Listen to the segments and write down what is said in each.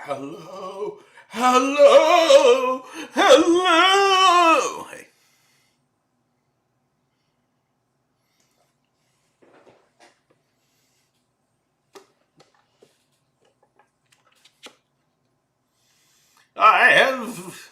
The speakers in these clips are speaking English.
Hello, hello, hello. Hey. I have.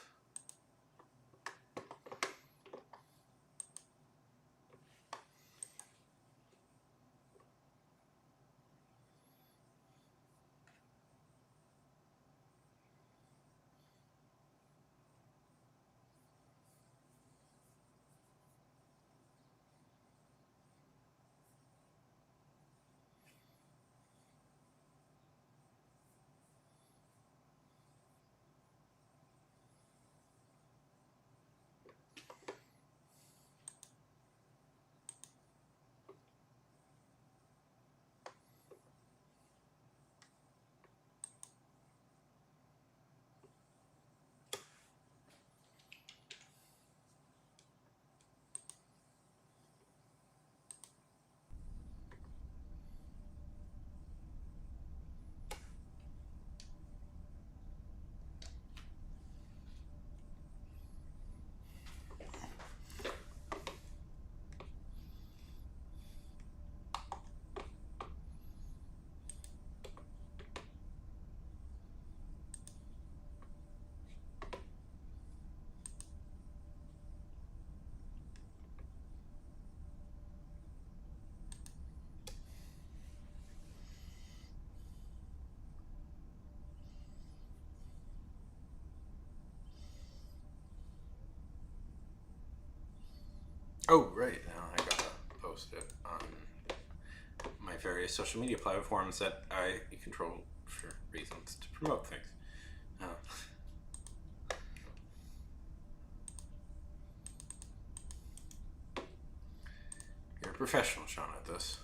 Oh, right. Now I gotta post it on my various social media platforms that I control for reasons to promote things. Uh, you're a professional, Sean, at this.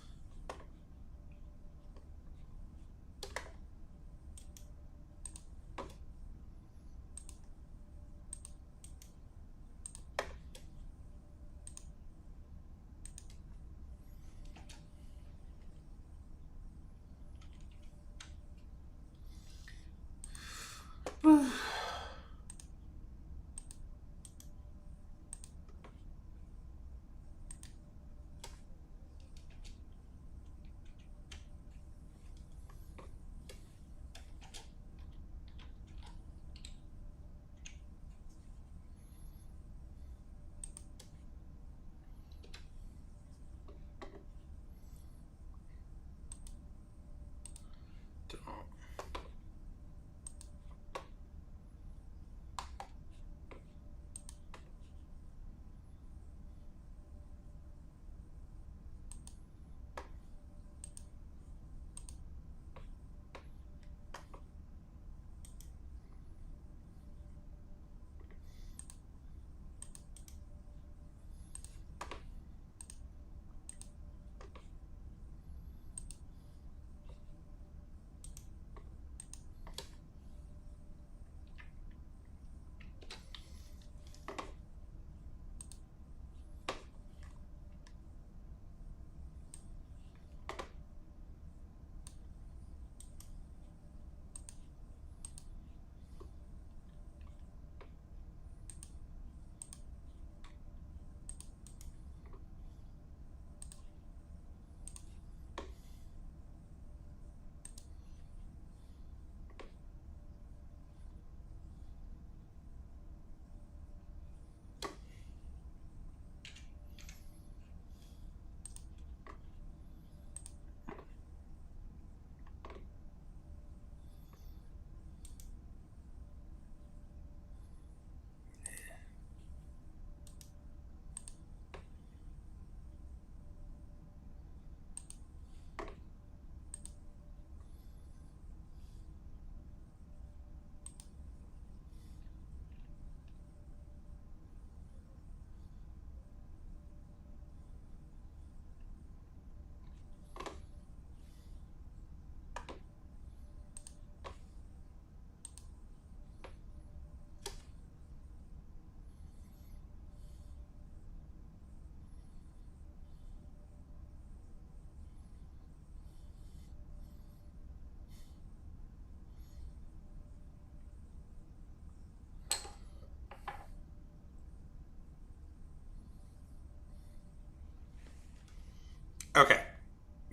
Okay.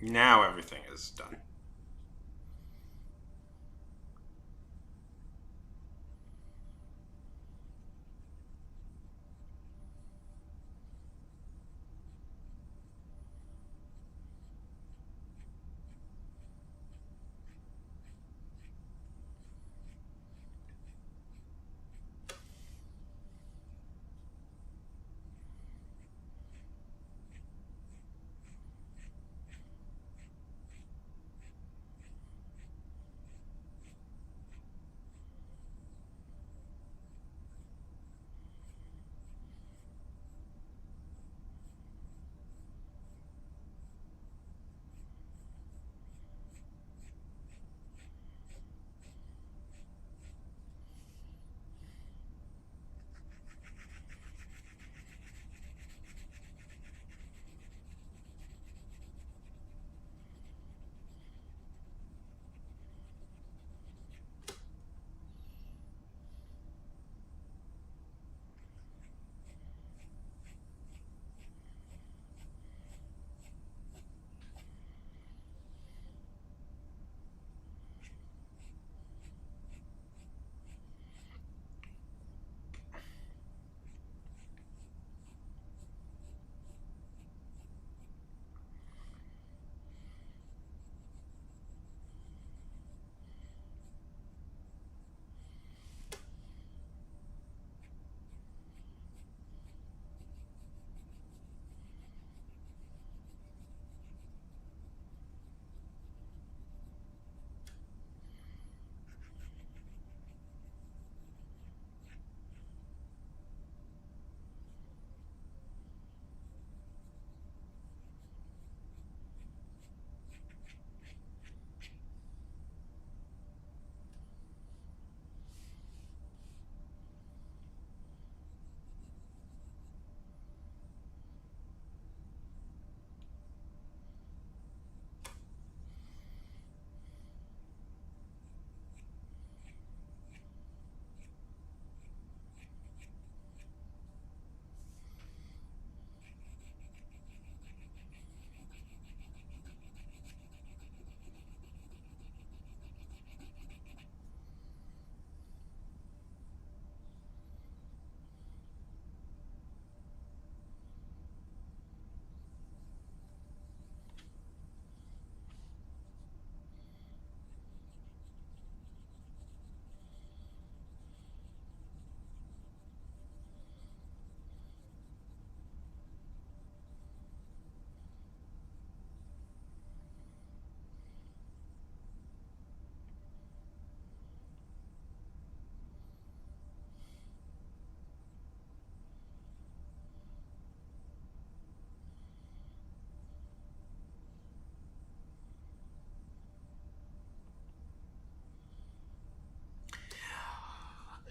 Now everything is done.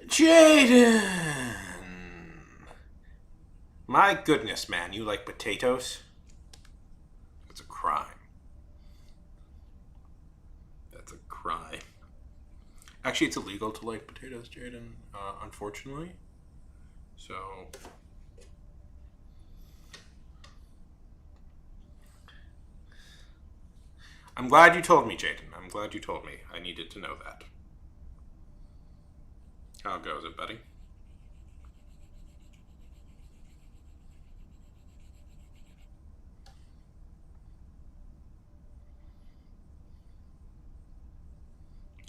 Jaden! My goodness, man, you like potatoes? That's a crime. That's a crime. Actually, it's illegal to like potatoes, Jaden, unfortunately. So, I'm glad you told me, Jaden. I'm glad you told me. I needed to know that. How goes it, buddy?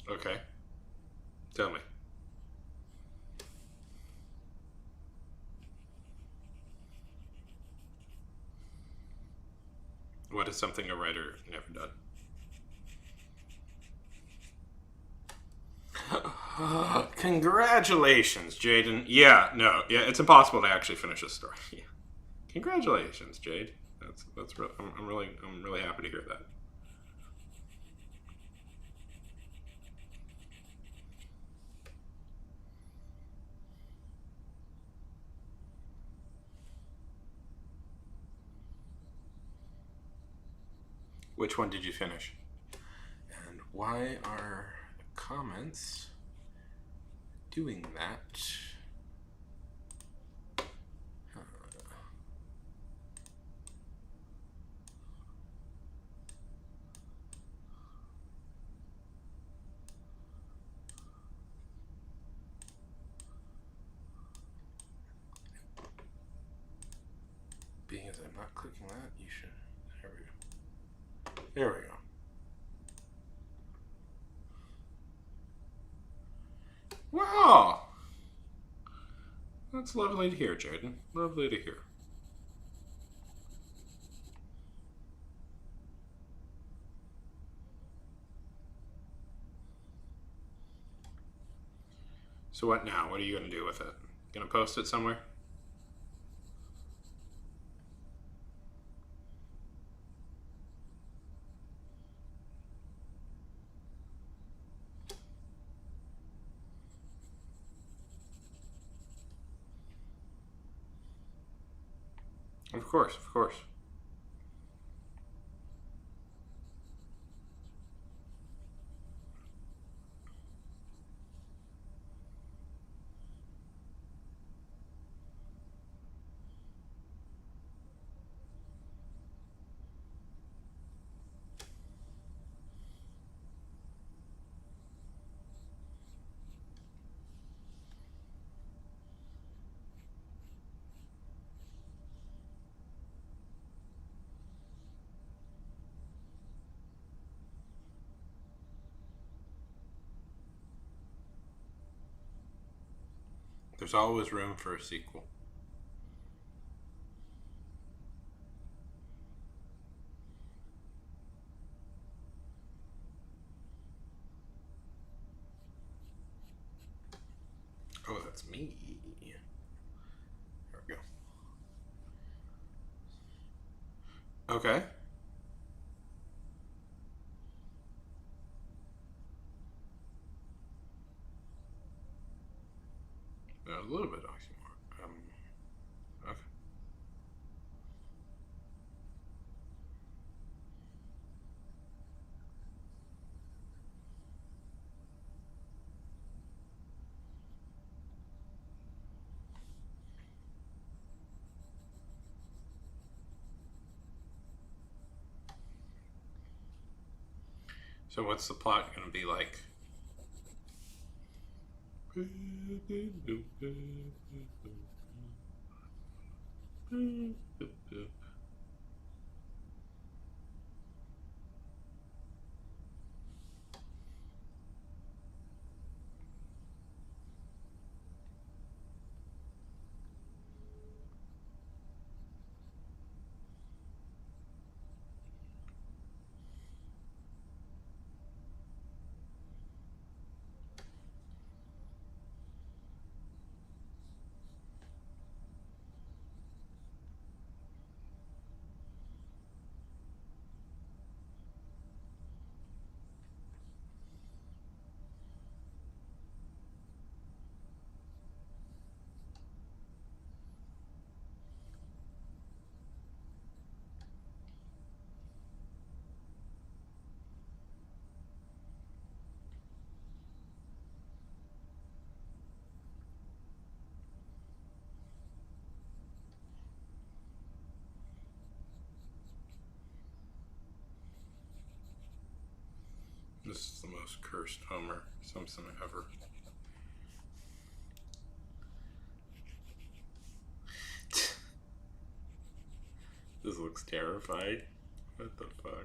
Okay. Tell me. What is something a writer never done? Congratulations, Jaden. Yeah, no, yeah, it's impossible to actually finish this story. Yeah. Congratulations, Jade. That's real. I'm really happy to hear that. Which one did you finish? And why are the comments doing that? not clicking that. You should. There we go. There we go. Wow! That's lovely to hear, Jaden. Lovely to hear. So what now? What are you going to do with it? Going to post it somewhere? Of course, of course. There's always room for a sequel. Oh, that's me. There we go. Okay. A little bit oxymoron. Okay. So what's the plot going to be like? This is the most cursed Homer Simpson ever. This looks terrifying. What the fuck?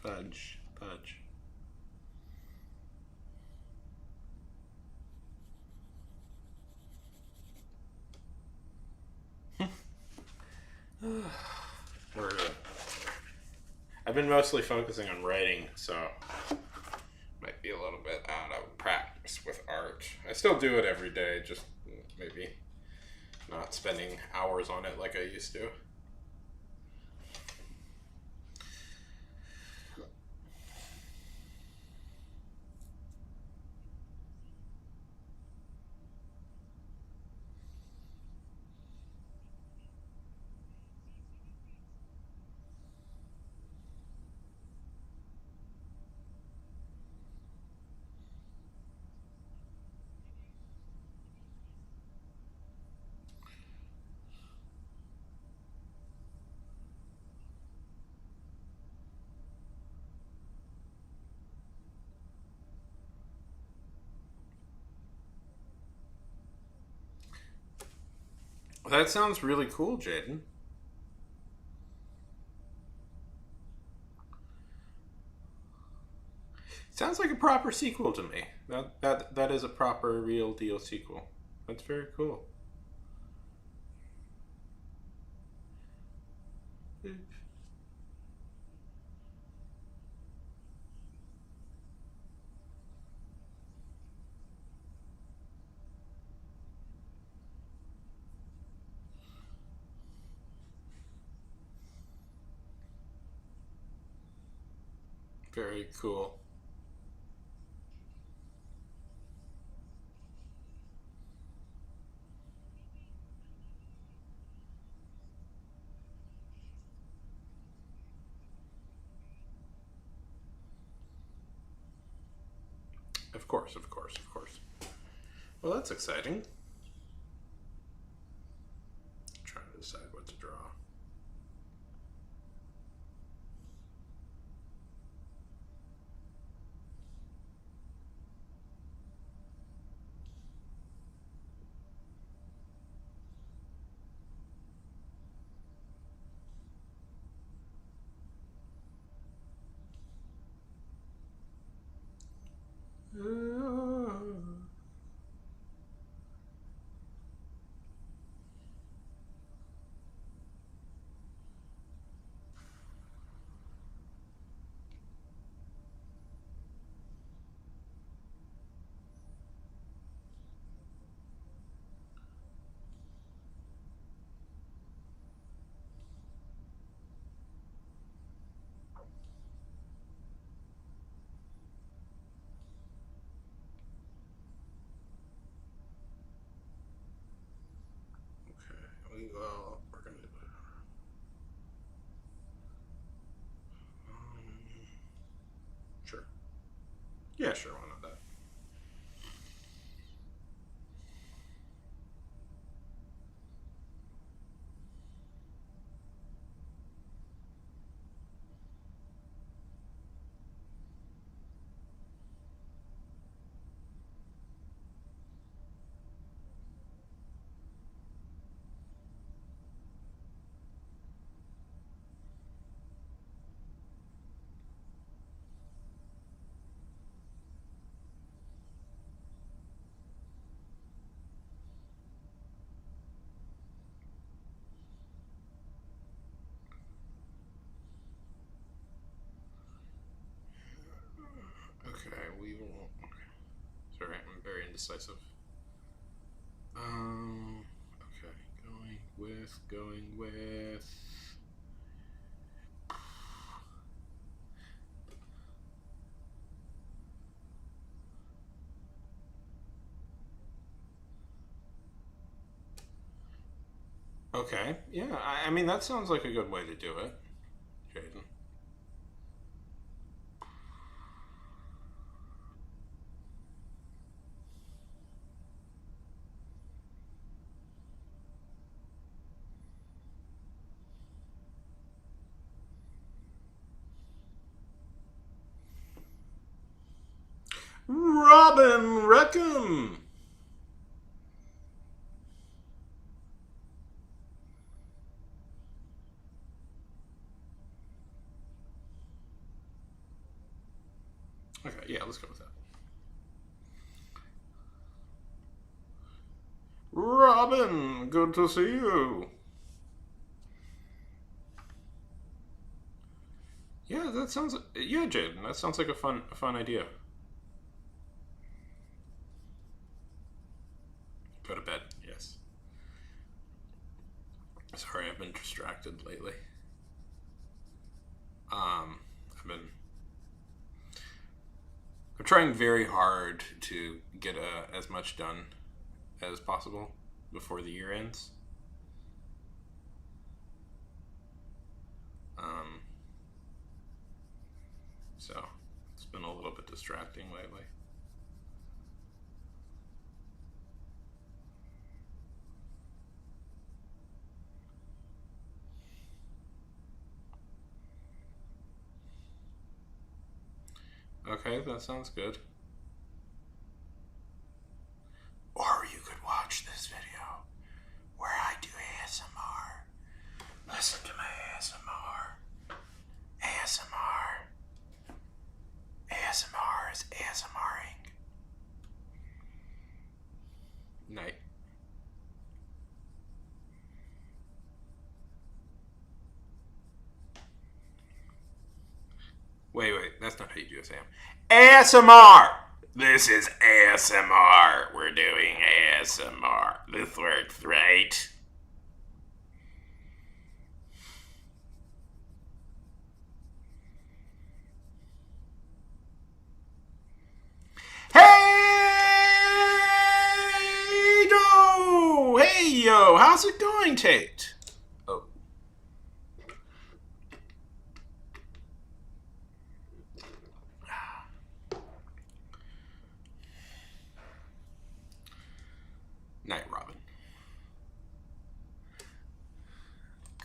Fudge. We're good. I've been mostly focusing on writing, so might be a little bit out of practice with art. I still do it every day, just maybe not spending hours on it like I used to. That sounds really cool, Jaden. Sounds like a proper sequel to me. That is a proper real deal sequel. That's very cool. Very cool. Of course, of course, of course. Well, that's exciting. Trying to decide what to draw. We're gonna do sure. Yeah, sure. Why not that? Okay, we will. Sorry, I'm very indecisive. Okay, going with. Okay, yeah. I mean, that sounds like a good way to do it, Jaden. Robin Reckham. Okay, yeah, let's go with that. Robin, good to see you. Yeah, that sounds. Yeah, Jaden, that sounds like a fun idea. Go to bed. Yes. Sorry, I've been distracted lately. I've been. I'm trying very hard to get as much done as possible before the year ends. Um, so it's been a little bit distracting lately. Okay, that sounds good. Or you could watch this video where I do Wait. That's not how you do a Sam. ASMR! This is ASMR. We're doing ASMR. This works, right? Hey, Joe! Hey, yo! How's it going, Tate? Oh. Night, Robin.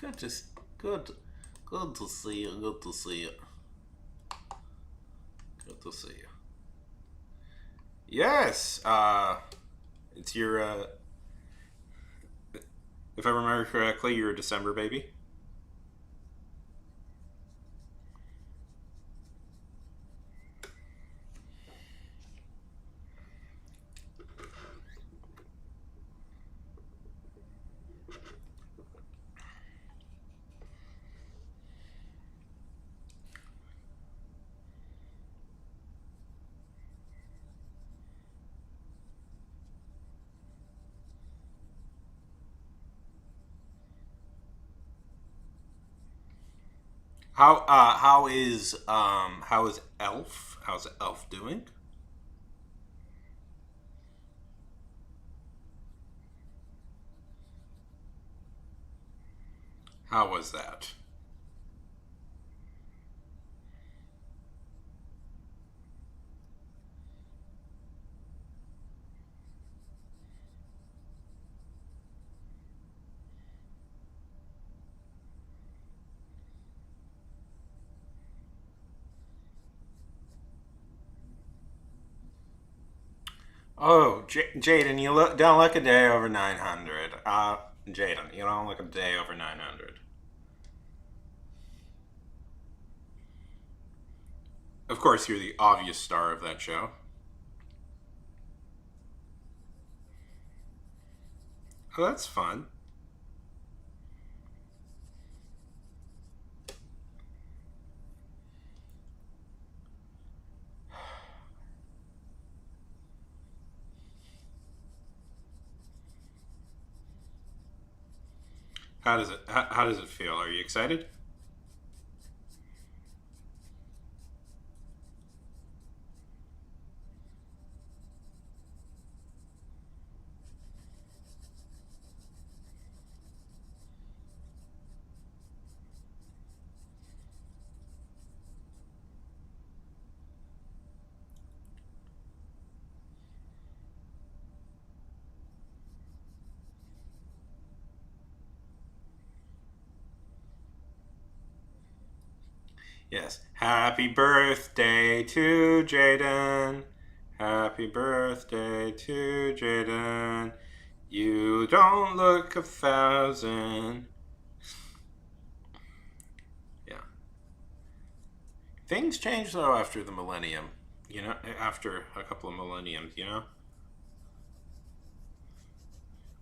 Good to see you. Good to see you. Good to see you. Yes. It's your. If I remember correctly, you're a December baby. How is Elf? How's Elf doing? How was that? Oh, Jaden, don't look a day over 900. Jaden, you don't look a day over 900. Of course, you're the obvious star of that show. Oh, that's fun. How does it feel? Are you excited? Yes. Happy birthday to Jaden. Happy birthday to Jaden. You don't look 1,000. Yeah. Things change though after the millennium. After a couple of millenniums,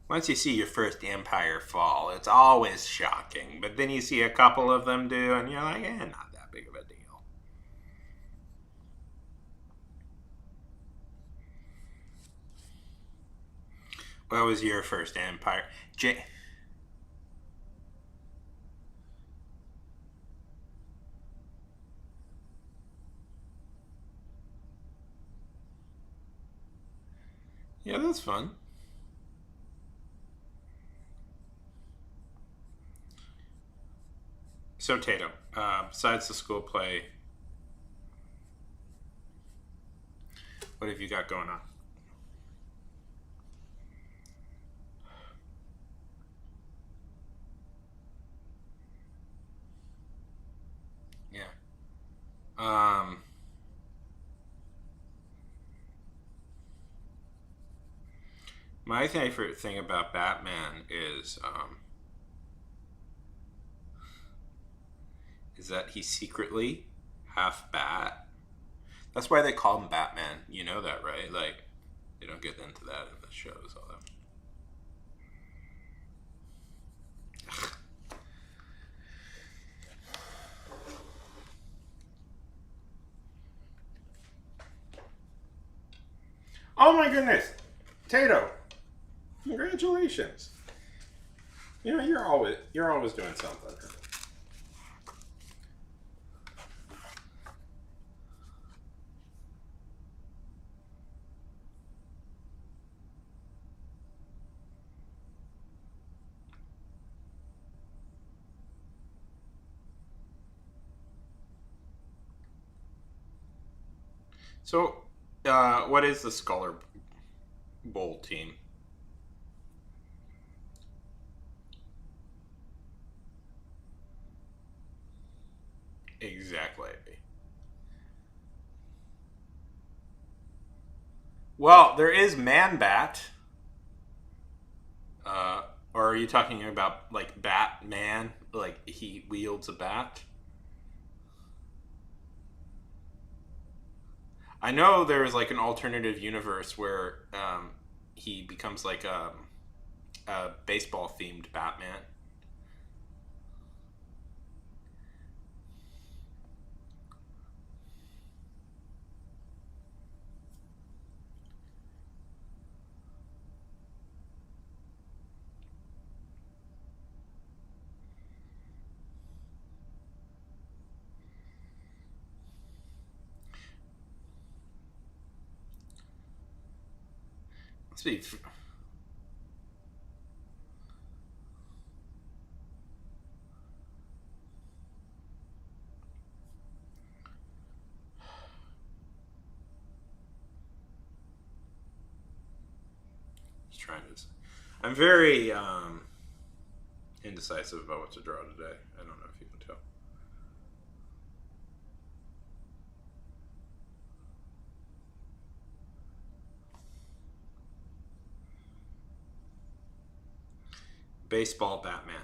Once you see your first empire fall, it's always shocking. But then you see a couple of them do, and you're like, not that big of a deal. What was your first empire? Yeah, that's fun. So, Tato, besides the school play, what have you got going on? Yeah. My favorite thing about Batman is that he's secretly half bat. That's why they call him Batman. You know that, right? Like, they don't get into that in the shows. All that. Oh my goodness, Tato! Congratulations. You know you're always doing something. So, what is the Scholar Bowl team? Exactly. Well, there is Man Bat. Uh, or are you talking about like Batman? Like he wields a bat? I know there's like an alternative universe where he becomes like a baseball themed Batman. Let's be. Just trying to. I'm very indecisive about what to draw today. I don't know if you can tell. Baseball Batman.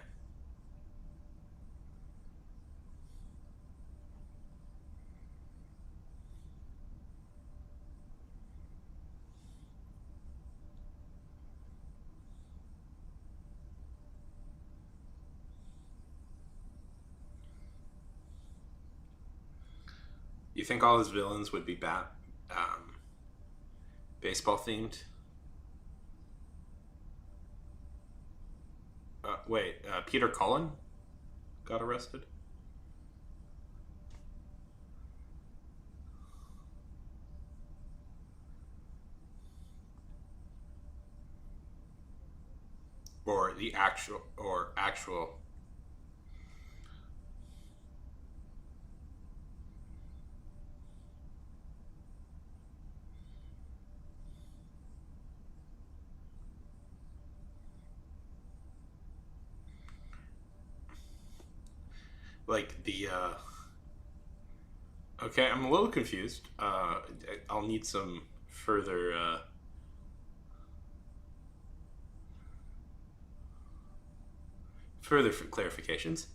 You think all his villains would be baseball themed? Wait, Peter Cullen got arrested. Or the actual. Like the okay, I'm a little confused. I'll need some further clarifications.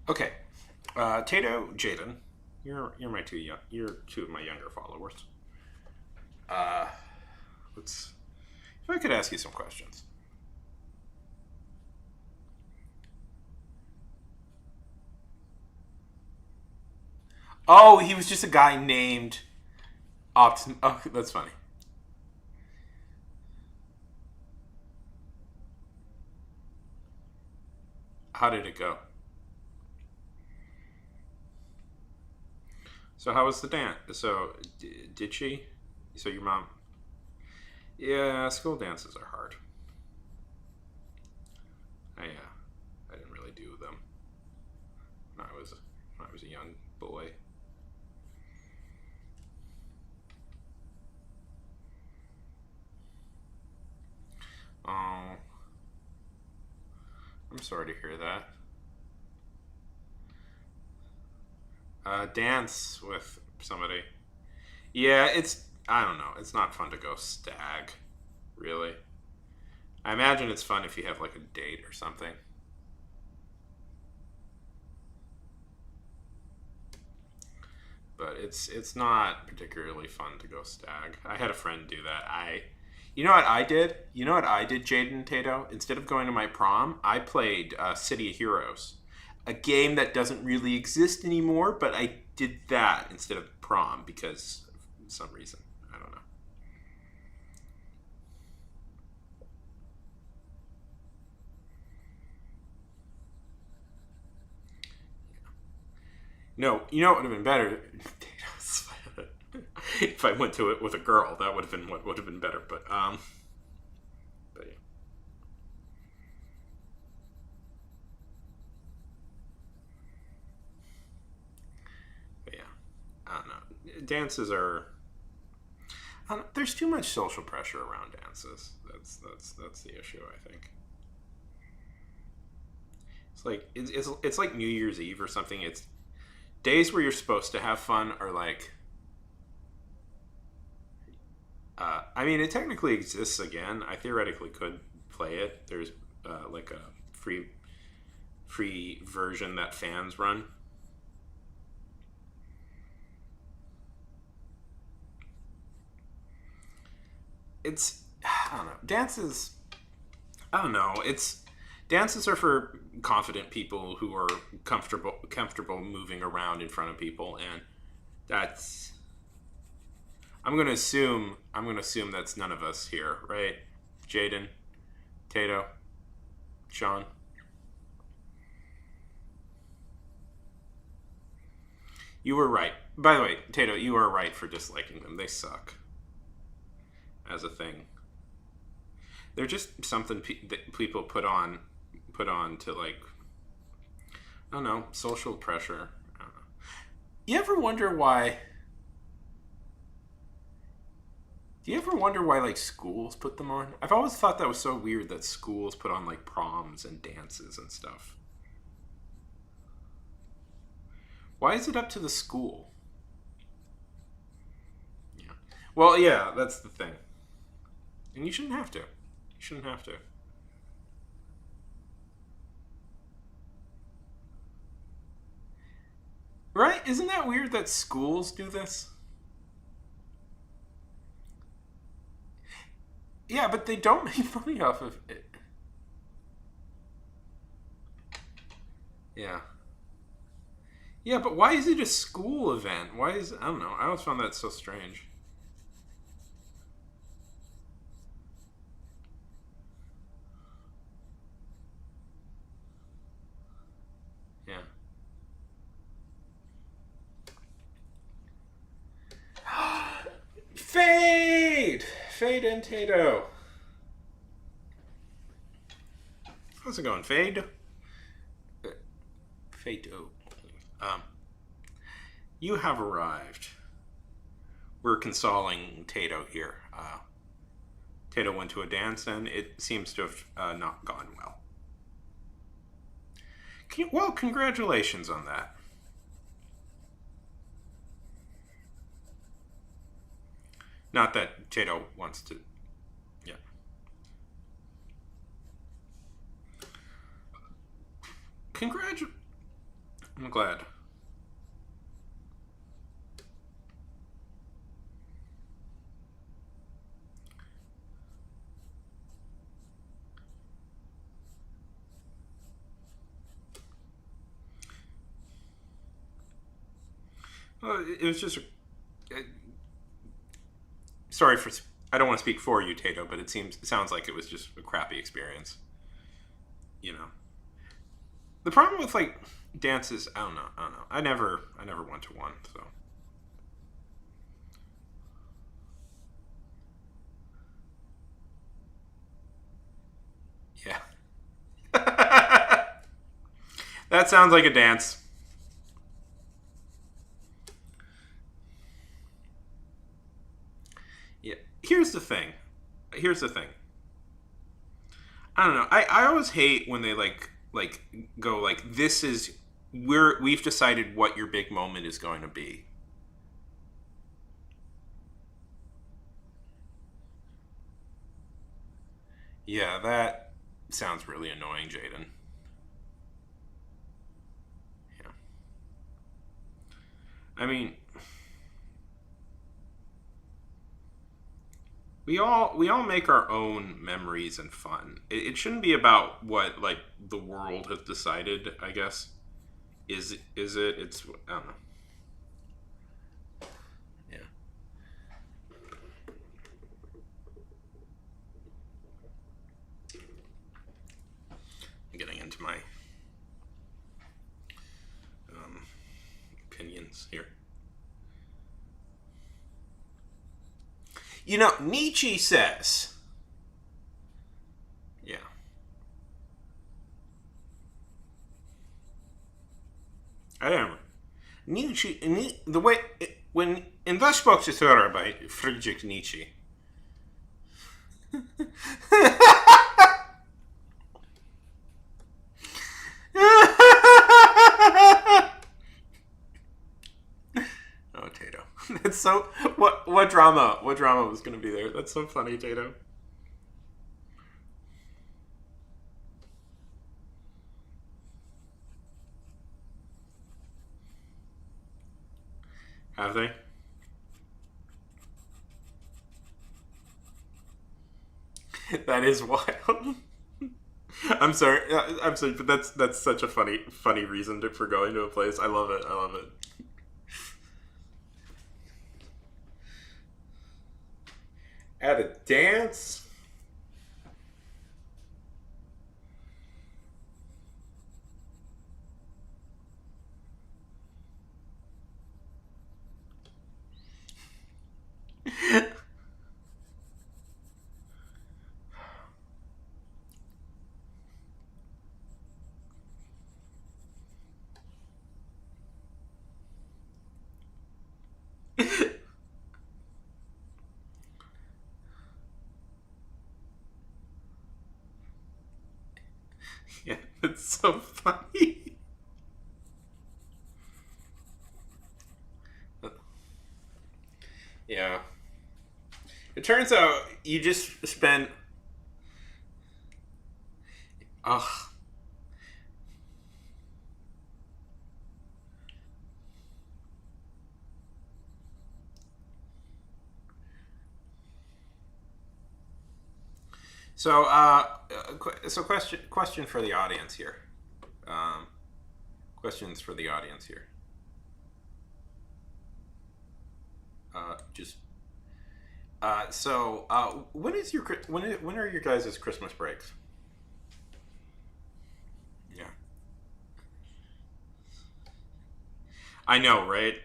Okay, Tato, Jaden, you're two of my younger followers. Uh, let's if I could ask you some questions. Oh, he was just a guy named Optim. Oh, that's funny. How did it go? So how was the dance? So did she? So your mom? Yeah, school dances are hard. I didn't really do them when I was a young boy. Oh, I'm sorry to hear that. Dance with somebody. Yeah, it's I don't know. It's not fun to go stag, really. I imagine it's fun if you have like a date or something. But it's not particularly fun to go stag. I had a friend do that. You know what I did? You know what I did, Jaden and Tato? Instead of going to my prom, I played City of Heroes, a game that doesn't really exist anymore. But I did that instead of prom because of some reason. I don't know. No, you know what would have been better? If I went to it with a girl, that would have been what would have been better. But yeah. But yeah. I don't know. Dances are. I don't, there's too much social pressure around dances. That's the issue. I think it's like it's like New Year's Eve or something. It's days where you're supposed to have fun are like. I mean, it technically exists again. I theoretically could play it. There's like a free version that fans run. It's I don't know. Dances I don't know. It's dances are for confident people who are comfortable moving around in front of people, and that's I'm gonna assume that's none of us here, right? Jaden, Tato, Sean. You were right. By the way, Tato, you are right for disliking them. They suck as a thing. They're just something that people put on to like I don't know social pressure. I don't know. You ever wonder why? Do you ever wonder why like schools put them on? I've always thought that was so weird that schools put on like proms and dances and stuff. Why is it up to the school? Yeah. Well, yeah, that's the thing. And you shouldn't have to. You shouldn't have to. Right? Isn't that weird that schools do this? Yeah, but they don't make money off of it. Yeah. Yeah, but why is it a school event? Why is I don't know. I always found that so strange. Yeah. Fade! Fade and Tato. How's it going, Fade? Fade. Um, you have arrived. We're consoling Tato here. Tato went to a dance and it seems to have not gone well. Well, congratulations on that. Not that Tato wants to. Yeah. Congratulations. I'm glad. Well, it was just. Sorry for. I don't want to speak for you, Tato, but it sounds like it was just a crappy experience. You know. The problem with like dances, I don't know. I don't know. I never went to one, so yeah. That sounds like a dance. Yeah. Here's the thing. Here's the thing. I don't know. I always hate when they like go like this is we've decided what your big moment is going to be. Yeah, that sounds really annoying, Jaden. Yeah. I mean, we all make our own memories and fun. It shouldn't be about what like the world has decided. I guess is it? It's I don't know. Yeah. I'm getting into my opinions here. You know, Nietzsche says. Yeah. I don't know. Nietzsche, the way when in Das Box is höra by Friedrich Nietzsche. Oh, Tato. That's so. What drama? What drama was going to be there? That's so funny, Tato. Have they? That is wild. I'm sorry. I'm sorry, but that's such a funny reason for going to a place. I love it. I love it. At a dance. Yeah, it's so funny. Yeah. It turns out you just spent. Ugh. So, question for the audience here. Um, questions for the audience here. Just when is your when are your guys' Christmas breaks? Yeah, I know, right?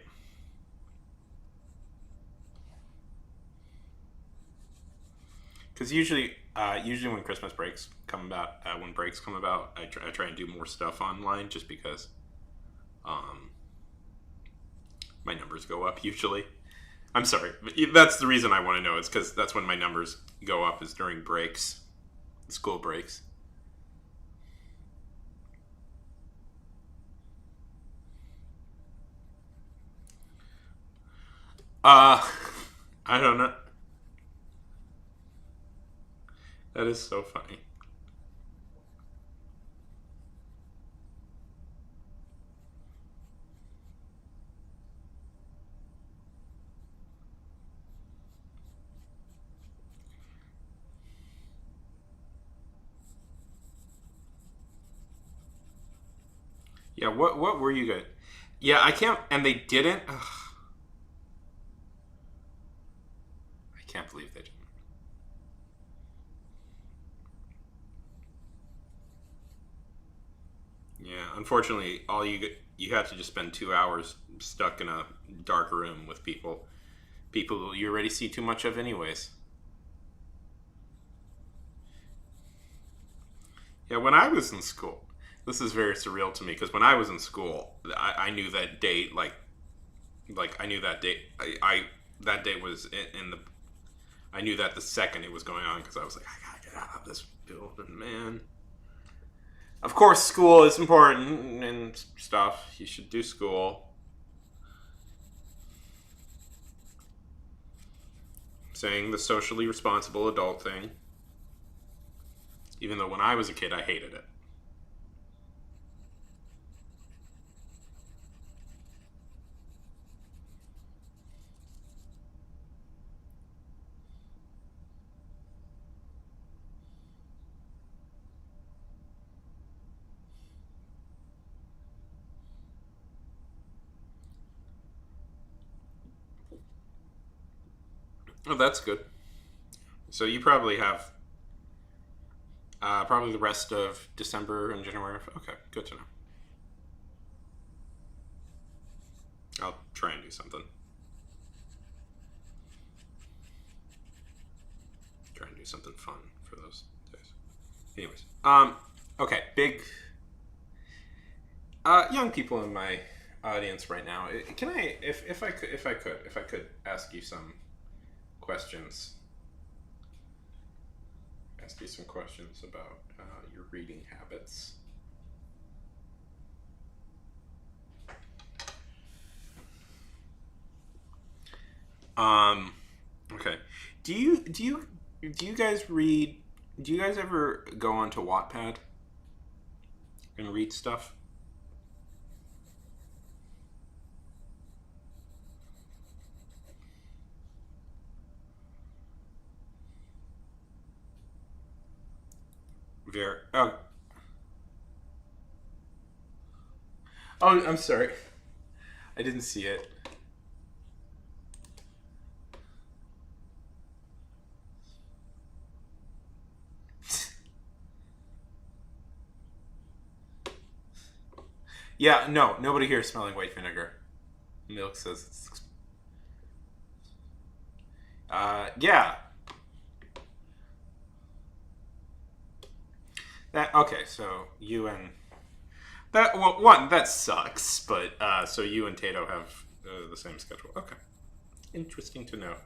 Because usually when Christmas breaks come about, when breaks come about, I try and do more stuff online just because um, my numbers go up usually. I'm sorry, but that's the reason I want to know. Is because that's when my numbers go up is during breaks, school breaks. Uh, I don't know. That is so funny. Yeah, what were you guys? Yeah, I can't, and they didn't. Ugh, I can't believe they didn't. Yeah, unfortunately, you have to just spend 2 hours stuck in a dark room with people you already see too much of, anyways. Yeah, when I was in school, this is very surreal to me because when I was in school, I knew that date like I knew that date. I that date was in the. I knew that the second it was going on because I was like, I gotta get out of this building, man. Of course, school is important and stuff. You should do school. Saying the socially responsible adult thing. Even though when I was a kid, I hated it. Oh, that's good. So you probably have probably the rest of December and January. Okay, good to know. I'll try and do something. Try and do something fun for those days. Anyways, okay, big young people in my audience right now. Can I, if I could ask you some questions, about your reading habits. Um, okay. Do you guys read? Do you guys ever go onto Wattpad and read stuff? Very. Oh, I'm sorry. I didn't see it. Yeah, no, nobody here is smelling white vinegar. Milk says it's. Yeah. That okay. So you and that well, one that sucks, but so you and Tato have the same schedule. Okay, interesting to know.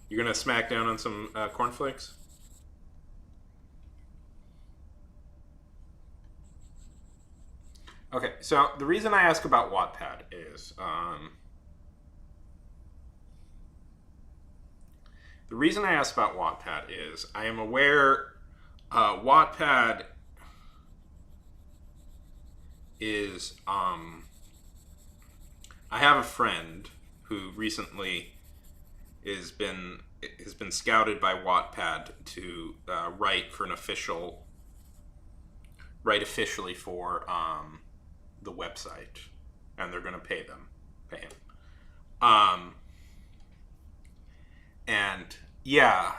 You're gonna smack down on some cornflakes. Okay, so the reason I ask about Wattpad is the reason I ask about Wattpad is I am aware Wattpad is I have a friend who recently has been scouted by Wattpad to write officially for the website, and they're going to pay him. Um, and yeah.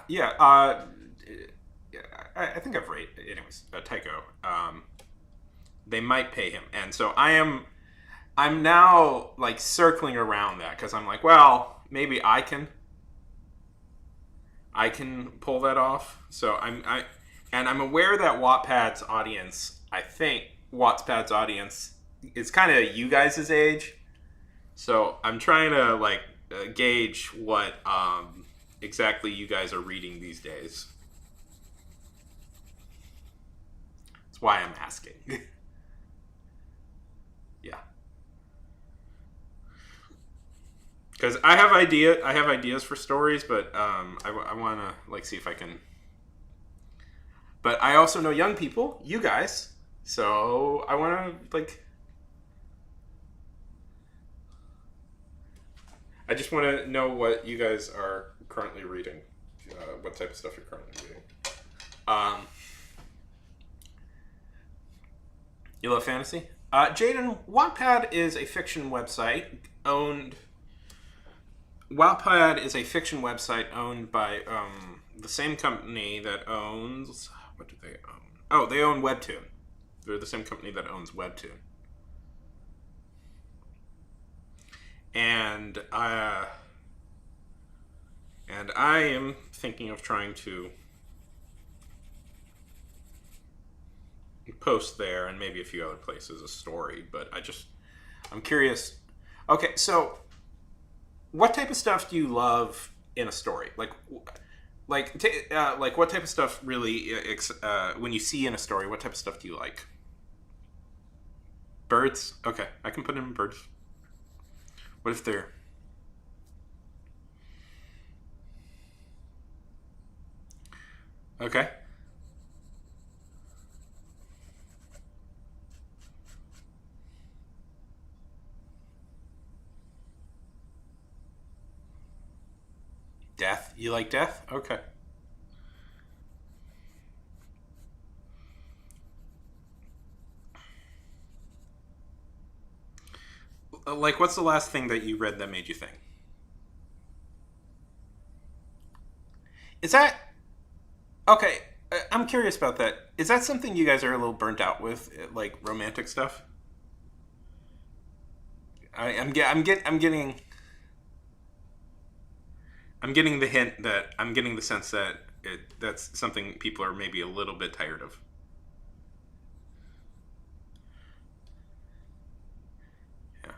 I think I've rated, anyways. Tycho. They might pay him, and so I'm now like circling around that because I'm like, well, maybe I can pull that off. So and I'm aware that Wattpad's audience, I think Wattpad's audience is kind of you guys' age. So I'm trying to like gauge what exactly you guys are reading these days. That's why I'm asking. Yeah, because I have ideas for stories, but I want to like see if I can. But I also know young people, you guys, so I want to like. I just want to know what you guys are currently reading. What type of stuff you're currently reading. Um, you love fantasy? Jaden, Wattpad is a fiction website owned. Wattpad is a fiction website owned by the same company that owns. What do they own? Oh, they own Webtoon. They're the same company that owns Webtoon. And I am thinking of trying to post there and maybe a few other places a story, but I'm curious. Okay, so what type of stuff do you love in a story? Like what type of stuff really when you see in a story? What type of stuff do you like? Birds. Okay, I can put in birds. What if they're okay? Death. You like death? Okay. Like, what's the last thing that you read that made you think? Is that okay? I'm curious about that. Is that something you guys are a little burnt out with, like romantic stuff? I'm getting the hint that I'm getting the sense that that's something people are maybe a little bit tired of. Yeah.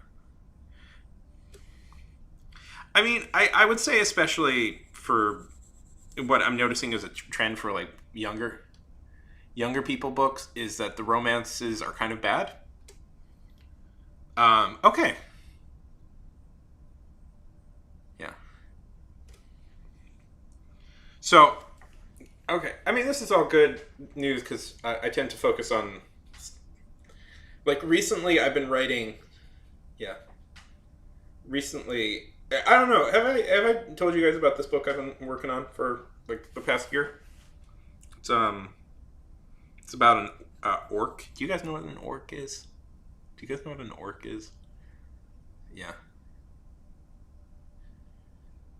I mean, I would say especially for what I'm noticing as a trend for like younger people books is that the romances are kind of bad. Okay. Yeah. So, okay. I mean, this is all good news because I tend to focus on like recently I've been writing. Yeah. Recently, I don't know. Have I told you guys about this book I've been working on for like the past year? It's it's about an orc. Do you guys know what an orc is? Do you guys know what an orc is? Yeah.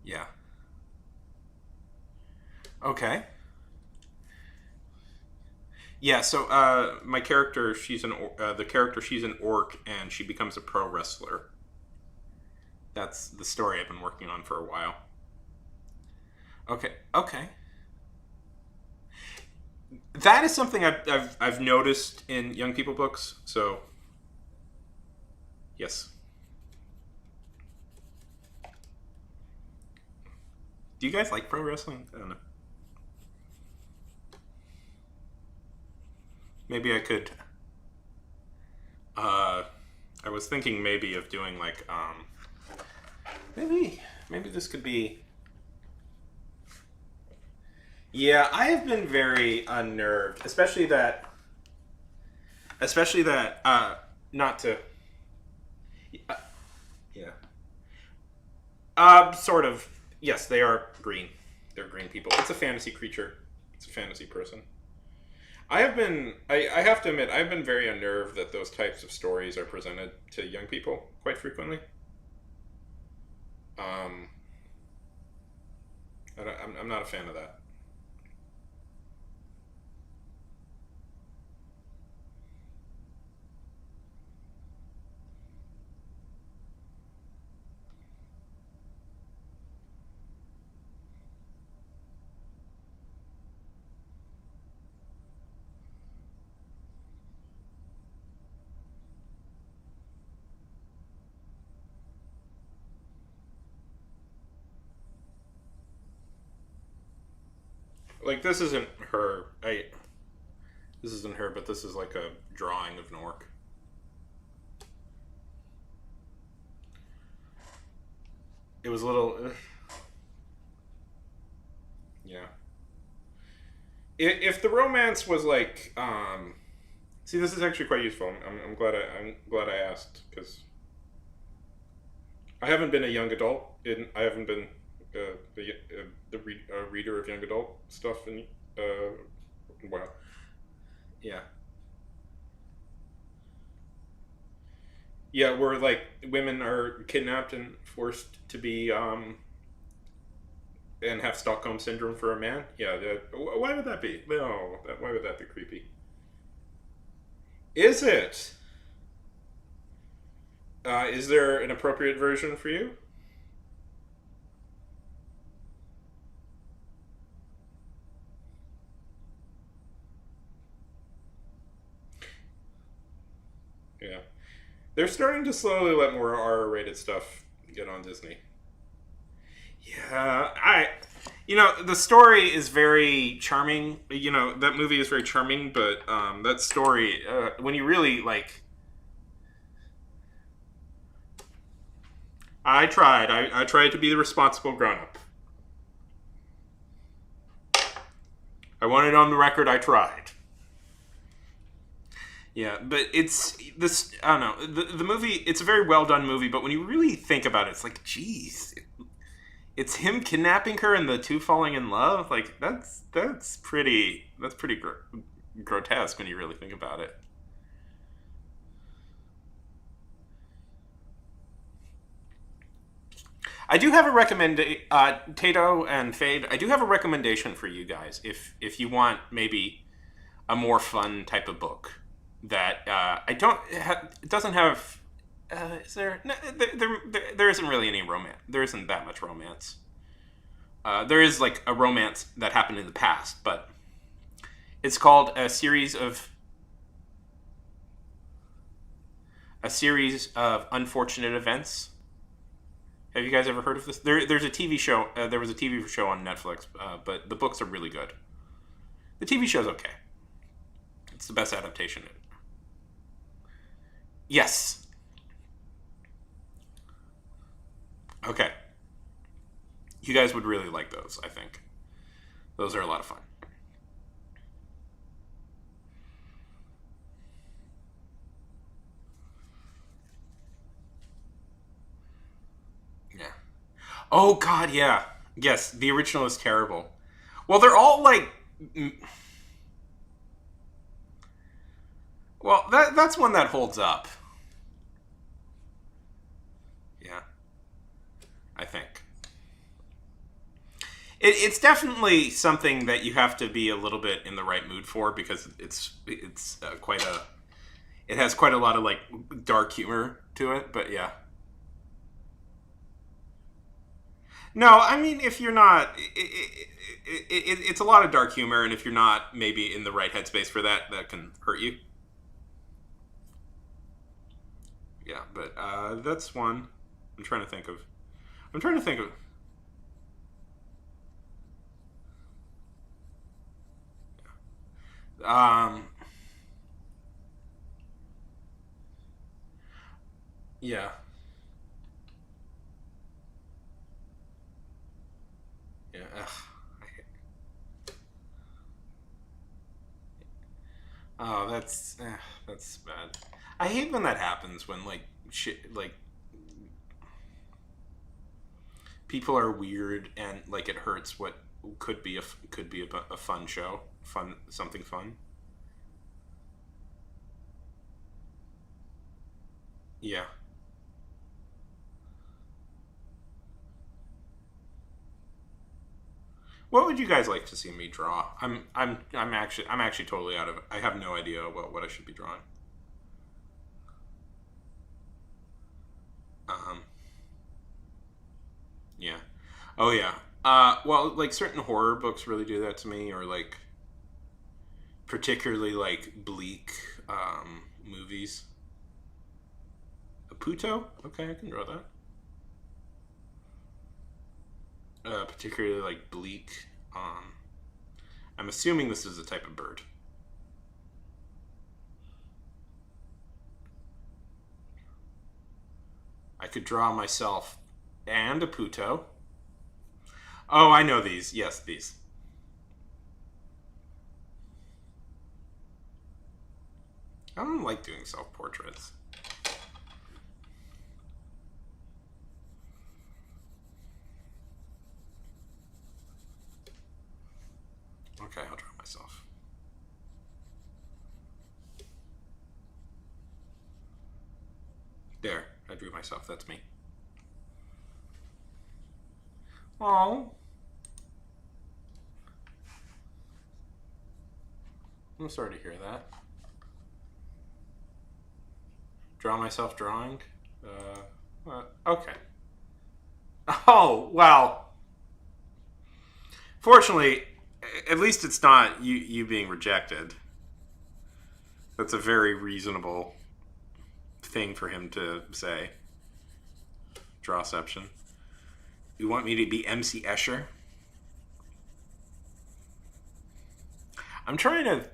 Yeah. Okay. Yeah. So my character, the character. She's an orc, and she becomes a pro wrestler. That's the story I've been working on for a while. Okay. Okay. That is something I've noticed in young people books. So yes. Do you guys like pro wrestling? I don't know. Maybe I could. Uh, I was thinking maybe of doing like maybe this could be. Yeah, I have been very unnerved, especially that not to. Uh, yeah. Sort of. Yes, they are green. They're green people. It's a fantasy creature. It's a fantasy person. I have to admit, I've been very unnerved that those types of stories are presented to young people quite frequently. Um, I'm not a fan of that. Like this isn't her. This isn't her, but this is like a drawing of Nork. It was a little, yeah. If the romance was like, see, this is actually quite useful. I'm glad I asked because I haven't been a young adult. I haven't been a reader of young adult stuff in well, yeah, yeah, where like women are kidnapped and forced to be and have Stockholm syndrome for a man. Yeah, why would that be? No, why would that be creepy? Is it? Is there an appropriate version for you? Yeah, they're starting to slowly let more R-rated stuff get on Disney. Yeah, the story is very charming. That movie is very charming, but that story, when you really like, I tried. I tried to be the responsible grown up. I want it on the record. I tried. Yeah, but it's this. I don't know. The movie. It's a very well done movie, but when you really think about it, it's like, geez, it's him kidnapping her and the two falling in love. Like that's pretty grotesque when you really think about it. I do have a Tato and Fade. I do have a recommendation for you guys if you want maybe a more fun type of book that I don't. It doesn't have. Is there? No, there isn't really any romance. There isn't that much romance. There is like a romance that happened in the past, but it's called a series of unfortunate events. Have you guys ever heard of this? There's a TV show. There was a TV show on Netflix, but the books are really good. The TV show's okay. It's the best adaptation. Yes. Okay. You guys would really like those, I think. Those are a lot of fun. Yeah. Oh God, yeah. Yes, the original is terrible. Well, they're all like. Well, that's one that holds up. Yeah, I think it's definitely something that you have to be a little bit in the right mood for because it's quite a. It has quite a lot of like dark humor to it, but yeah. No, I mean, if you're not, it's a lot of dark humor, and if you're not maybe in the right headspace for that, that can hurt you. Yeah, but that's one. I'm trying to think of. I'm trying to think of. Um, yeah, yeah. Ugh. Oh, that's bad. I hate when that happens when like shit like people are weird and like it hurts what could be a fun show, fun something fun. Yeah. What would you guys like to see me draw? I'm actually totally out of it. I have no idea what I should be drawing. Um, yeah. Oh yeah. Well, like certain horror books really do that to me, or like particularly like bleak movies. A puto? Okay, I can draw that. Particularly like bleak. Um, I'm assuming this is a type of bird. I could draw myself and a puto. Oh, I know these. Yes, these. I don't like doing self portraits. Okay, I'll draw myself. There, I drew myself. That's me. Oh, I'm sorry to hear that. Draw myself drawing. Okay. Oh well. Fortunately, at least it's not you being rejected. That's a very reasonable thing for him to say. Drawception. You want me to be MC Escher? I'm trying to.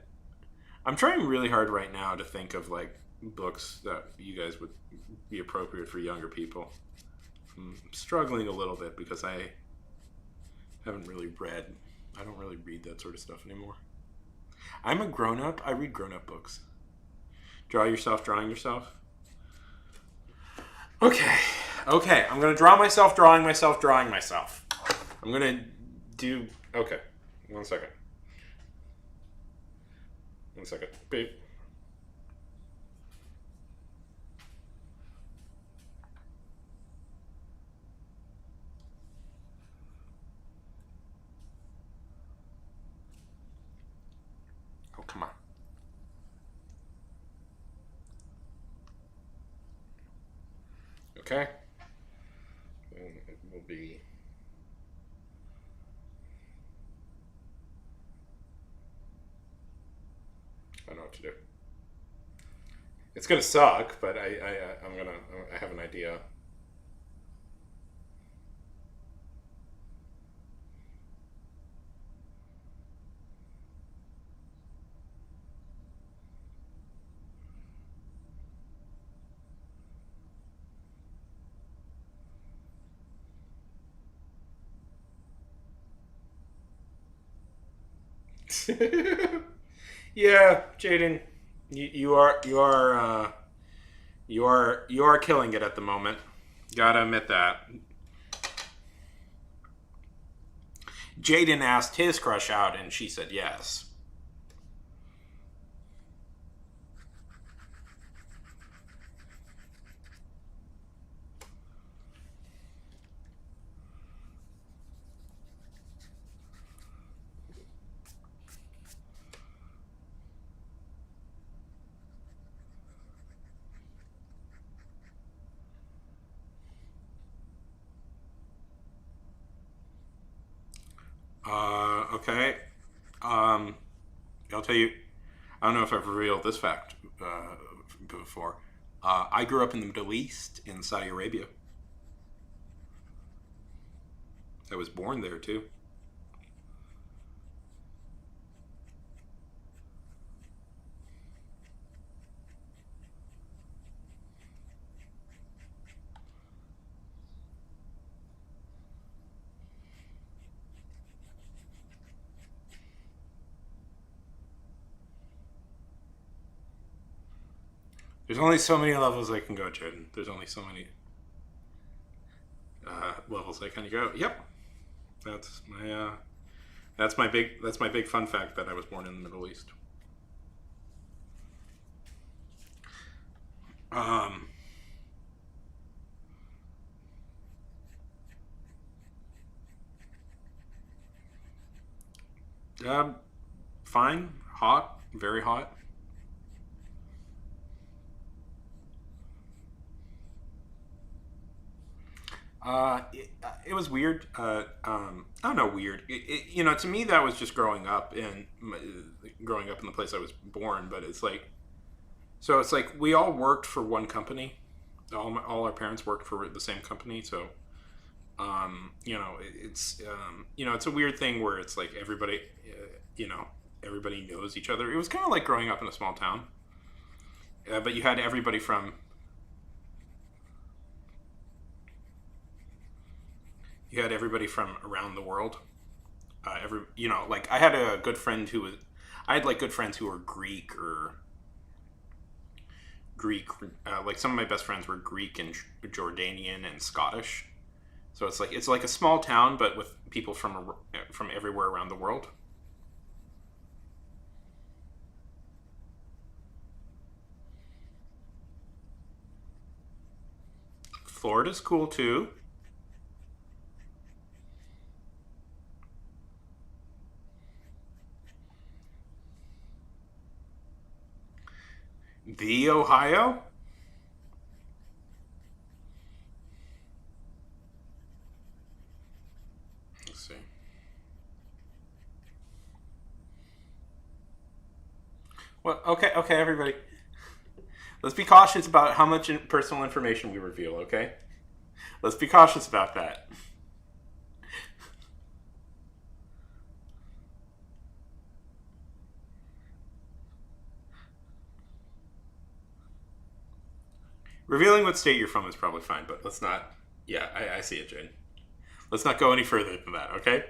I'm trying really hard right now to think of like books that you guys would be appropriate for younger people. I'm struggling a little bit because I haven't really read. I don't really read that sort of stuff anymore. I'm a grown up. I read grown up books. Draw yourself, drawing yourself. Okay. Okay. I'm gonna draw myself, drawing myself, drawing myself. I'm gonna do. Okay. 1 second. 1 second. Beep. Okay. And it will be. I don't know what to do. It's gonna suck, but I'm gonna. I have an idea. Yeah, Jaden, you are killing it at the moment. Gotta admit that. Jaden asked his crush out, and she said yes. Okay. Um, I'll tell you. I don't know if I've revealed this fact before. I grew up in the Middle East in Saudi Arabia. I was born there too. There's only so many levels I can go, Jordan. There's only so many levels I can go. Yep, that's my that's my big fun fact that I was born in the Middle East. Um, uh, Fine, hot, very hot. It was weird. I don't know, weird. To me, that was just growing up in the place I was born. But it's like we all worked for one company. All our parents worked for the same company. So, it's a weird thing where it's like you know, everybody knows each other. It was kind of like growing up in a small town. But you had everybody from around the world. Like I had like good friends who were Greek. Like some of my best friends were Greek and Jordanian and Scottish. So it's like a small town, but with people from everywhere around the world. Florida's cool too. The Ohio. Let's see. Well, okay, everybody. Let's be cautious about how much personal information we reveal. Okay, let's be cautious about that. Revealing what state you're from is probably fine, but let's not. Yeah, I see it, Jane. Let's not go any further than that. Okay.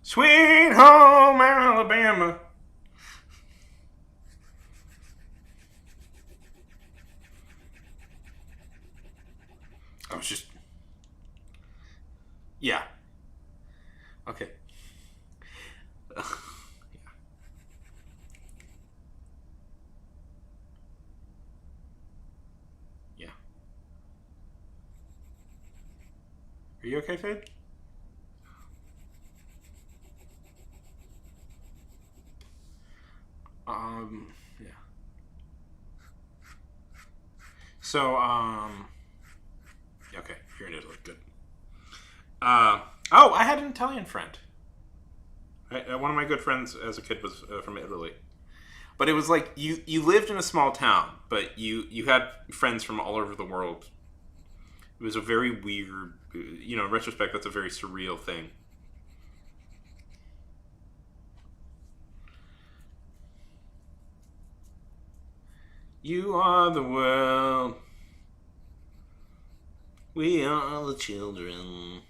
Sweet home Alabama. I was just. Yeah. Okay. Are you okay, Fade? Yeah. So, okay, you're in Italy. Good. Oh, I had an Italian friend. One of my good friends as a kid was from Italy. But it was like you lived in a small town, but you had friends from all over the world. It was a very weird, in retrospect, that's a very surreal thing. You are the world. We are the children.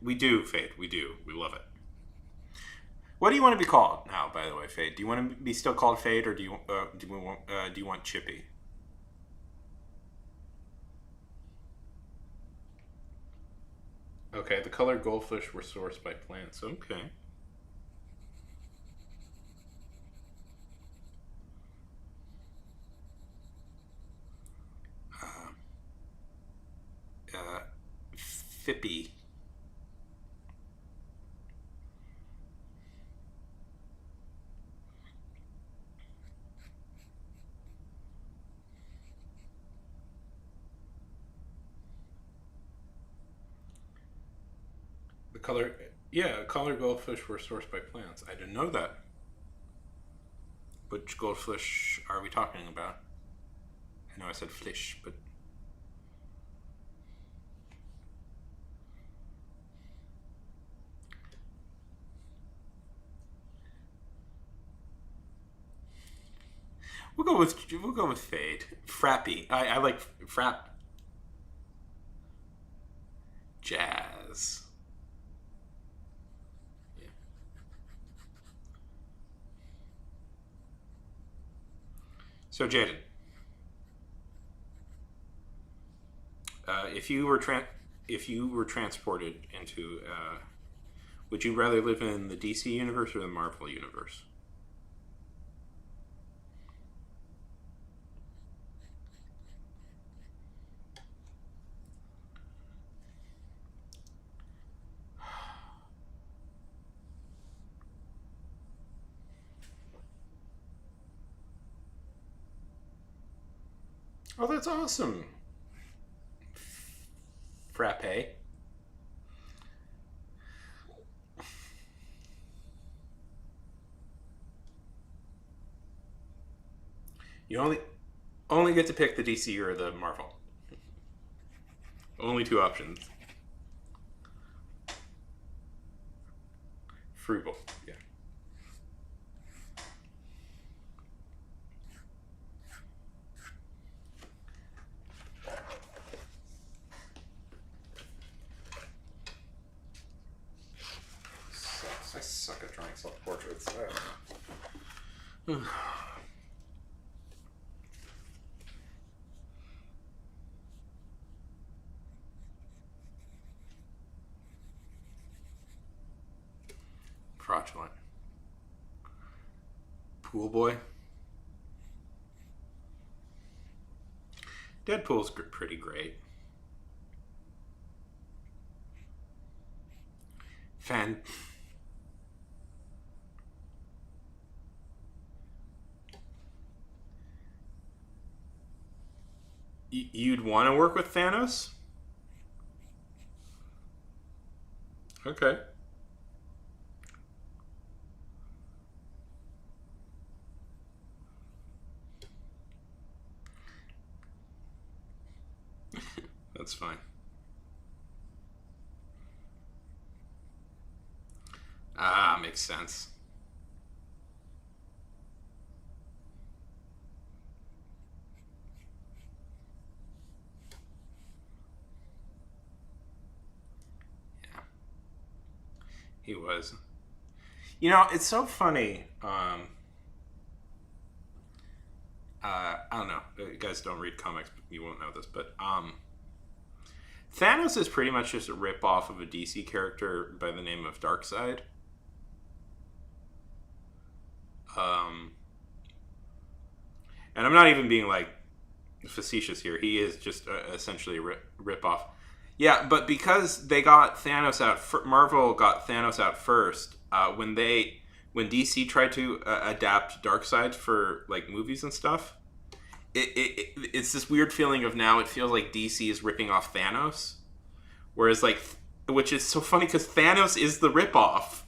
We do, Fade. We do. We love it. What do you want to be called now, by the way, Fade? Do you want to be still called Fade, or do you want Chippy? Okay, the colored goldfish were sourced by plants. Okay. Uh, uh, Fippy. The color, yeah, colored goldfish were sourced by plants. I didn't know that. Which goldfish are we talking about? I know I said fish, but we'll go with fade. Frappy. I like frap. Jazz. Yeah. So Jaden, if you were transported into, would you rather live in the DC universe or the Marvel universe? Oh, that's awesome. Frappe. You only get to pick the DC or the Marvel. Only two options. Frugal. Yeah. Sucks. I suck at drawing self portraits. Fraudulent. Pool boy. Deadpool's pretty great. Fan. You'd want to work with Thanos? Okay. That's fine. Ah, makes sense. Yeah, he was. You know, it's so funny. I don't know. You guys don't read comics, but you won't know this. But Thanos is pretty much just a rip off of a DC character by the name of Darkseid. Um, and I'm not even being like facetious here. He is just essentially a rip off. Yeah, but because they got Thanos out, Marvel got Thanos out first. When DC tried to adapt Darkseid for like movies and stuff, it's this weird feeling of now it feels like DC is ripping off Thanos, whereas like, which is so funny because Thanos is the ripoff.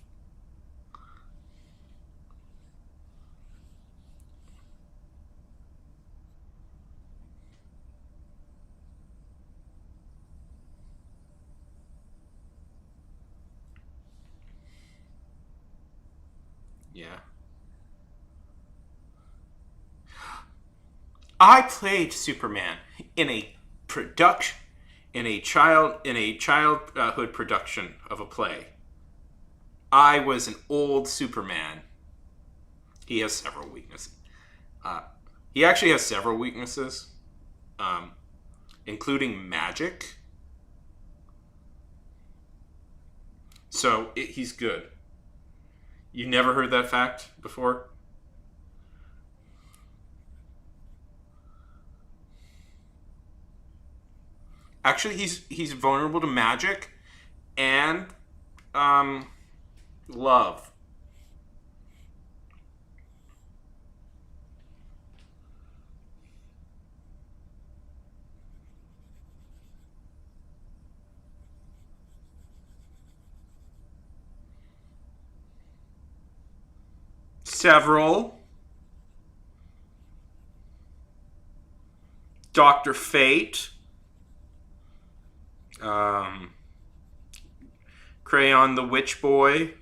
Yeah. I played Superman in a production, in a childhood production of a play. I was an old Superman. He has several weaknesses. Uh, he actually has several weaknesses, um, including magic. So he's good. You never heard that fact before? Actually, he's vulnerable to magic and um, love. Several. Doctor Fate. Um, Crayon the Witch Boy.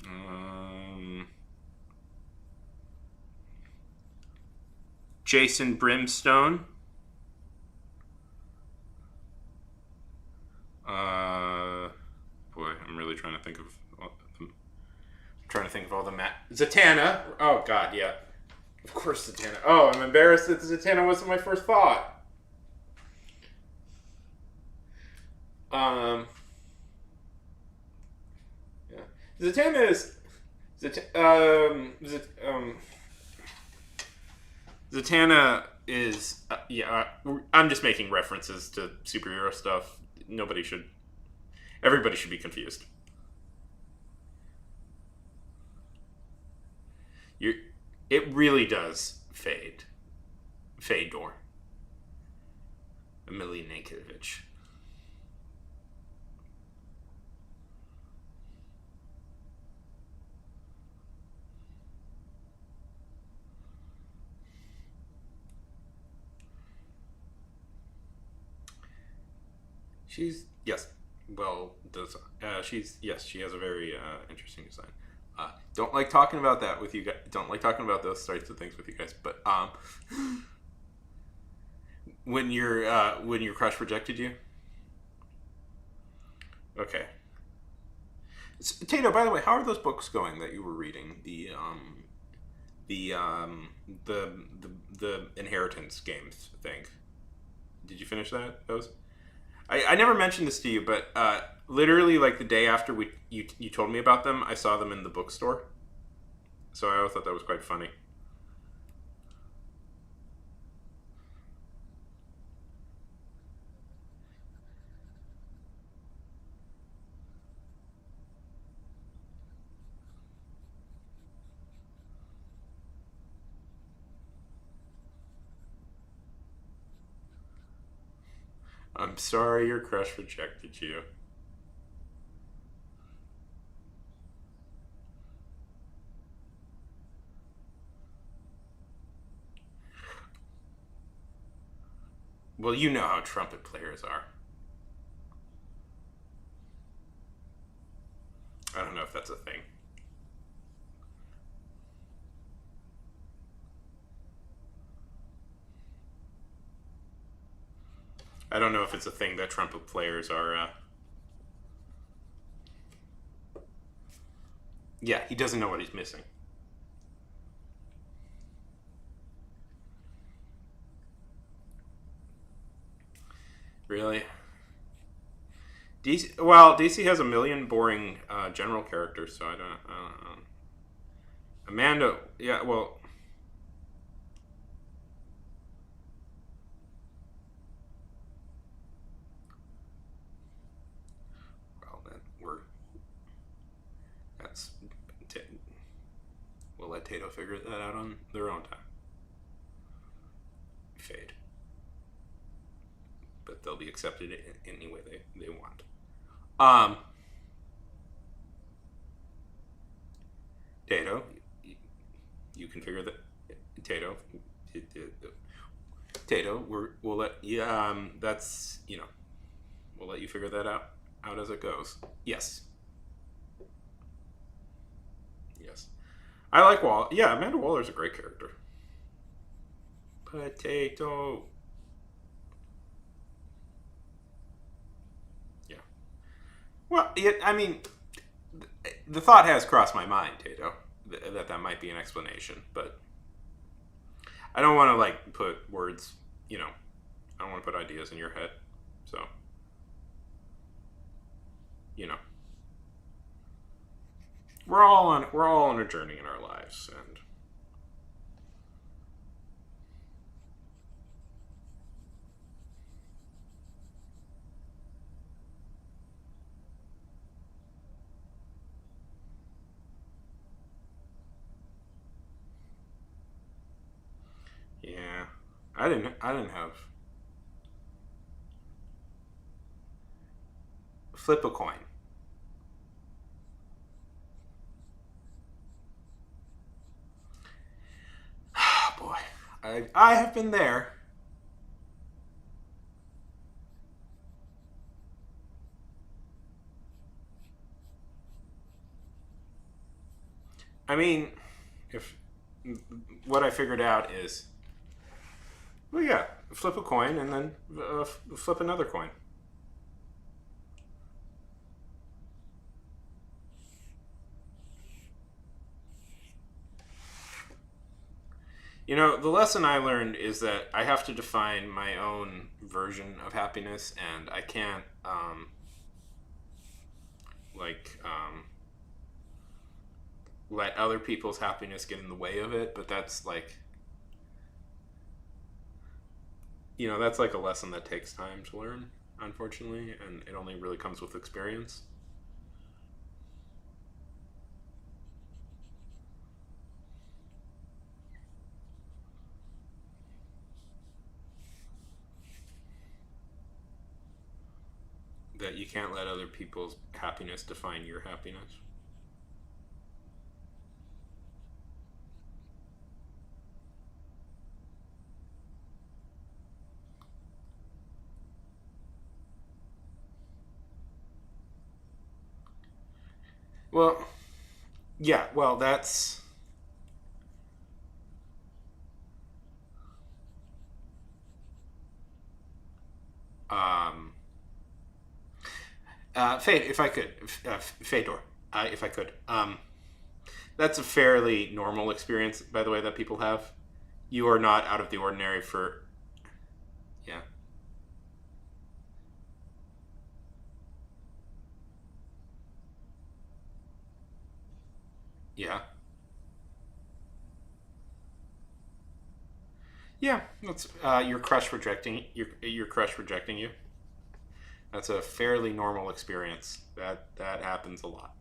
Um, Jason Brimstone. Uh, Boy, I'm really trying to think of. Trying to think of all the Zatanna. Oh God, yeah. Of course, Zatanna. Oh, I'm embarrassed that Zatanna wasn't my first thought. Um, yeah. Zatanna is. Zatanna is. Yeah, I'm just making references to superhero stuff. Nobody should. Everybody should be confused. You, it really does fade. Fedor. Emily Nankovich. She's yes. Well, does she's yes. She has a very interesting design. Don't like talking about that with you guys. Don't like talking about those types of things with you guys. But when your crush rejected you, okay. Tato, by the way, how are those books going that you were reading? The um, the the inheritance games thing. Did you finish that? Those? I never mentioned this to you, but literally like the day after you told me about them, I saw them in the bookstore. So I always thought that was quite funny. I'm sorry your crush rejected you. Well, you know how trumpet players are. I don't know if that's a thing. I don't know if it's a thing that trumpet players are. Yeah, he doesn't know what he's missing. Really? DC has a million boring general characters, so I don't. Amanda, yeah, then that's we'll let Tato figure that out on their own time. Fade, but they'll be accepted in any way they want. Tato, you can figure that. Tato, Tato, we'll let that's we'll let you figure that out as it goes. Yes. Yes. I like Wall. Yeah, Amanda Waller's a great character. Potato. Yeah. Well, I mean, the thought has crossed my mind, Tato, that might be an explanation, but I don't want to like put words. I don't want to put ideas in your head. So, you know, we're all on a journey in our lives, and yeah, I didn't have flip a coin. Oh, boy, I have been there. I mean, if what I figured out is, well, yeah, flip a coin and then flip another coin. The lesson I learned is that I have to define my own version of happiness, and I can't, like, let other people's happiness get in the way of it. But that's like, that's like a lesson that takes time to learn, unfortunately, and it only really comes with experience. That you can't let other people's happiness define your happiness. Well, yeah, well, that's. Um, Fade, if I could, Fedor, if I could. That's a fairly normal experience, by the way, that people have. You are not out of the ordinary for. Yeah. Yeah. Yeah. That's your crush rejecting your crush rejecting you. That's a fairly normal experience. That happens a lot.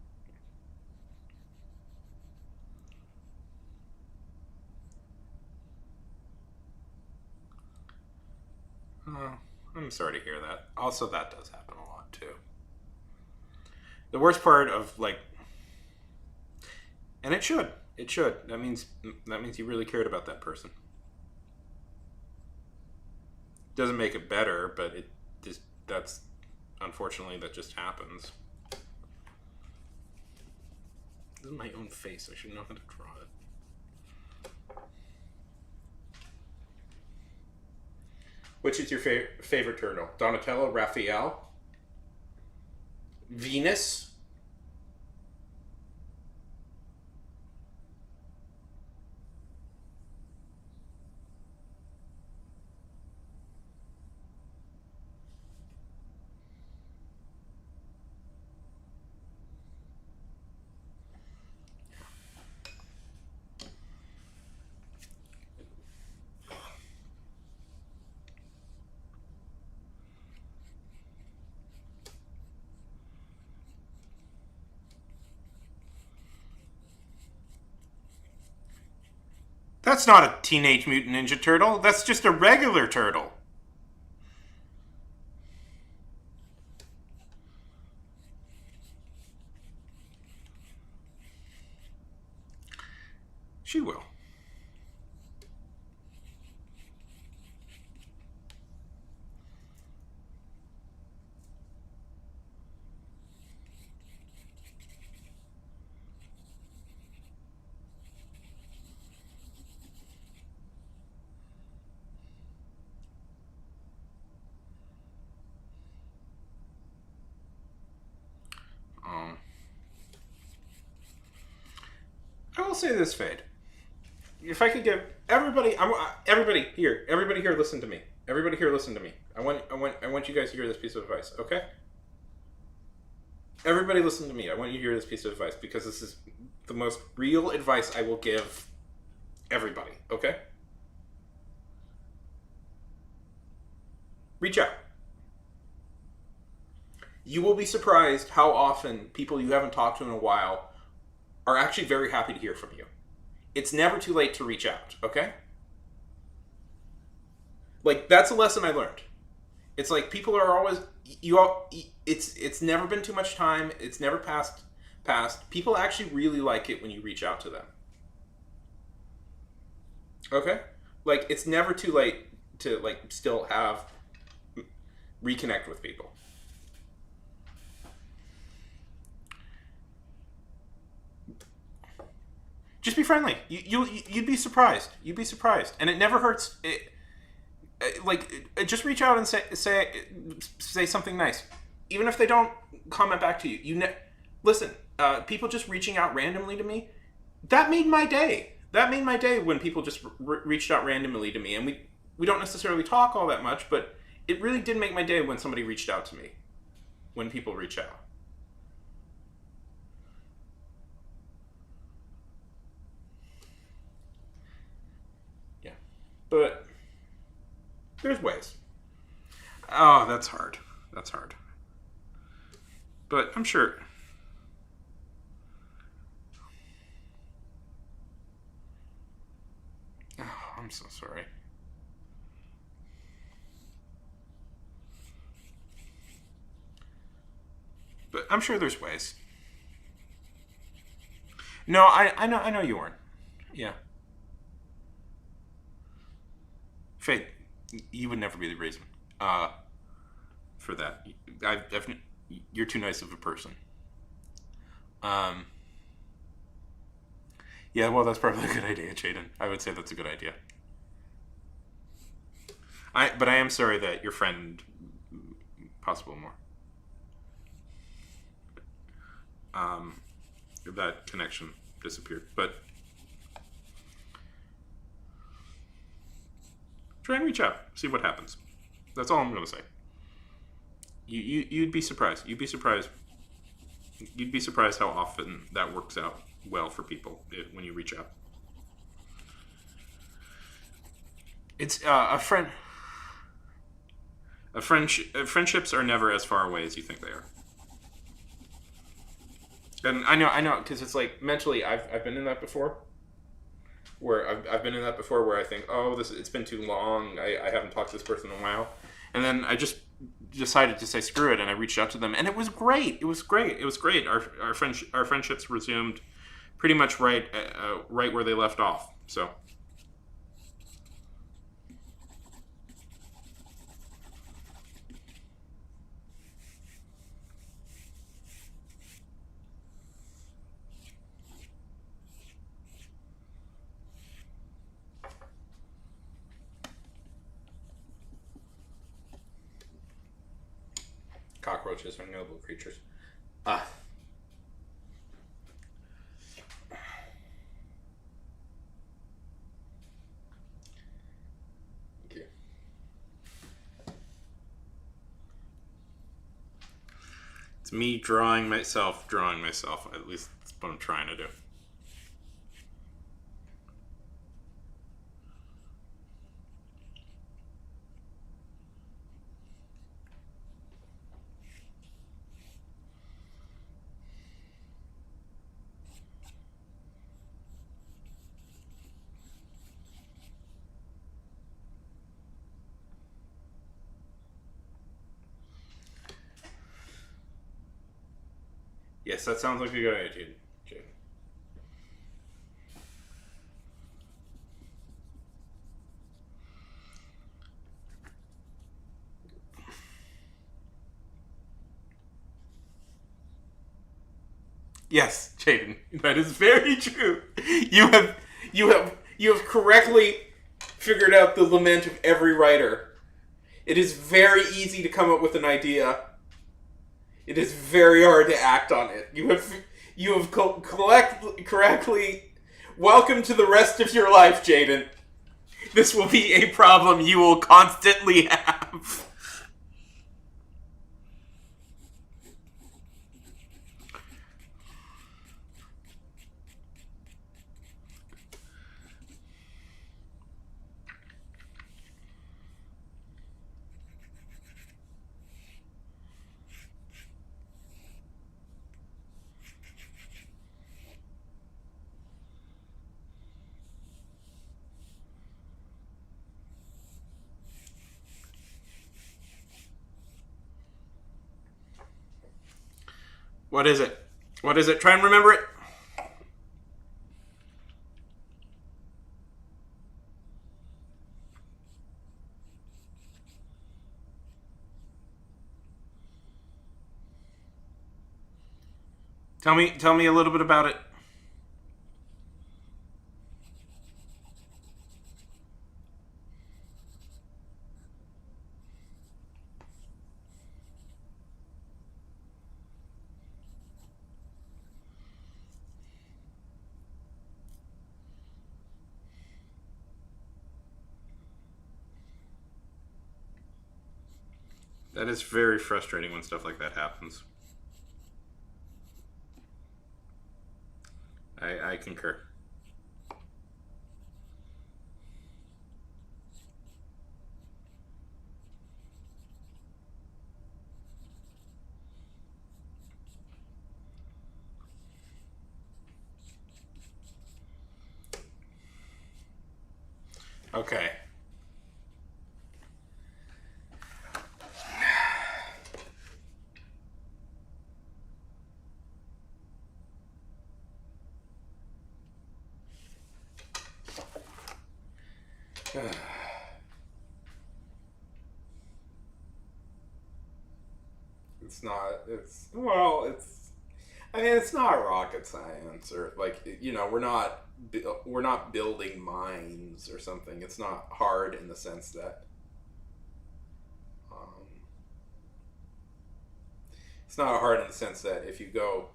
Oh, I'm sorry to hear that. Also, that does happen a lot too. The worst part of like, and it should. It should. That means you really cared about that person. Doesn't make it better, but it just that's unfortunately that just happens. This is my own face. I should know how to draw it. Which is your favorite turtle? Donatello, Raphael, Venus? That's not a Teenage Mutant Ninja Turtle. That's just a regular turtle. She will. I will say this, Fade. If I could give everybody, everybody here, listen to me. Everybody here, listen to me. I want you guys to hear this piece of advice. Okay? Everybody, listen to me. I want you to hear this piece of advice because this is the most real advice I will give everybody. Okay? Reach out. You will be surprised how often people you haven't talked to in a while are actually very happy to hear from you. It's never too late to reach out, okay? Like, that's a lesson I learned. It's like people are always it's never been too much time, it's never past. People actually really like it when you reach out to them. Okay? Like, it's never too late to like still have reconnect with people. Just be friendly. You'd be surprised. You'd be surprised, and it never hurts. Just reach out and say something nice, even if they don't comment back to you. Listen. People just reaching out randomly to me, that made my day. That made my day when people just reached out randomly to me, and we don't necessarily talk all that much, but it really did make my day when somebody reached out to me. When people reach out. But there's ways. Oh, that's hard. That's hard. But I'm sure. Oh, I'm so sorry. But I'm sure there's ways. No, I know you weren't. Yeah. Faith, you would never be the reason for that. You're too nice of a person. Yeah, well, that's probably a good idea, Jaden. I would say that's a good idea. But I am sorry that your friend, possible more, that connection disappeared. But try and reach out, see what happens. That's all I'm going to say. You'd be surprised. You'd be surprised how often that works out well for people when you reach out. It's a friend. Friendships are never as far away as you think they are. And I know, because it's like mentally, I've been in that before. Where I've been in that before, where I think, oh, it's been too long. I haven't talked to this person in a while, and then I just decided to say screw it, and I reached out to them, and it was great. It was great. It was great. Our friendships resumed pretty much right where they left off. So. Cockroaches are noble creatures. Ah. Thank you. It's me drawing myself. At least that's what I'm trying to do. Yes, that sounds like a good idea, Jaden. Yes, Jaden, that is very true. You have you have correctly figured out the lament of every writer. It is very easy to come up with an idea. It is very hard to act on it. You have correctly. Welcome to the rest of your life, Jaden. This will be a problem you will constantly have. What is it? What is it? Try and remember it. Tell me a little bit about it. That is very frustrating when stuff like that happens. I concur. Okay. I mean, it's not rocket science, or like, we're not building mines or something. It's not hard in the sense that it's not hard in the sense that if you go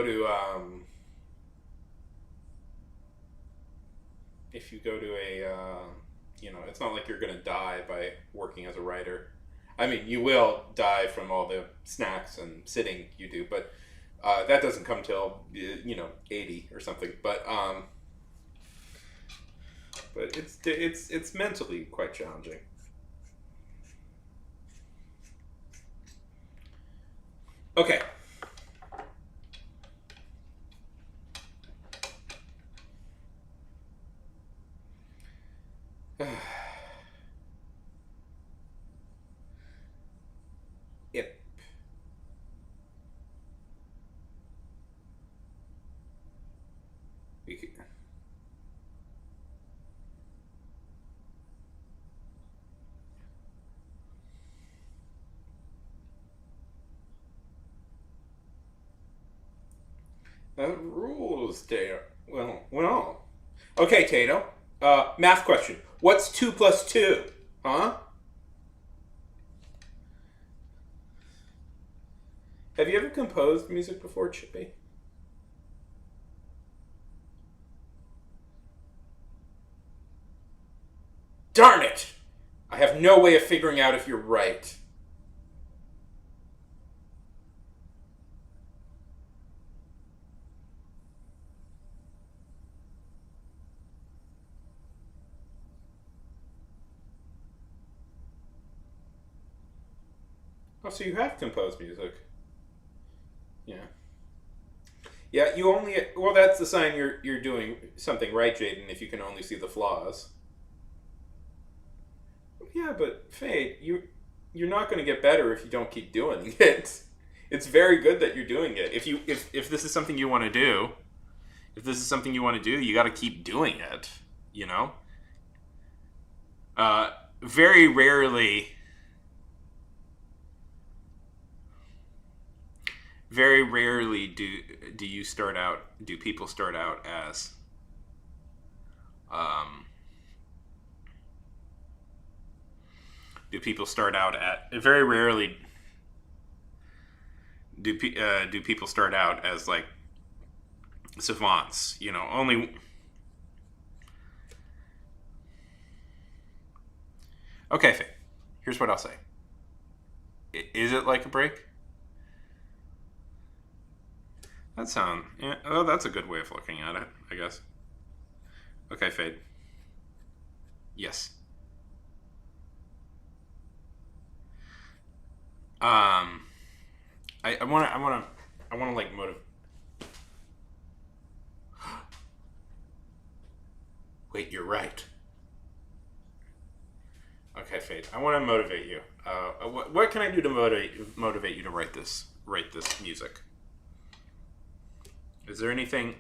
to a it's not like you're gonna die by working as a writer. I mean, you will die from all the snacks and sitting you do, but that doesn't come till 80 or something. But it's mentally quite challenging. Okay. Yep. Rules, Tato. Well. Okay, Tato. Math question. What's 2 plus 2? Huh? Have you ever composed music before, Chippy? Darn it! I have no way of figuring out if you're right. Oh, so you have composed music. Yeah. Yeah, you only... Well, that's the sign you're doing something right, Jaden, if you can only see the flaws. Yeah, but Faye, you're not going to get better if you don't keep doing it. It's very good that you're doing it. If this is something you want to do, if this is something you want to do, you got to keep doing it. You know, uh, very rarely, very rarely do you start out. Do people start out as do people start out at very rarely do people start out as like savants? You know, only. Okay, Faye. Here's what I'll say. Is it like a break? That sound. Yeah, oh, that's a good way of looking at it, I guess. Okay, Fade. Yes. Um, I wanna like motivate. Wait, you're right. Okay, Fade. I want to motivate you. What can I do to motivate you to write this music? Is there anything?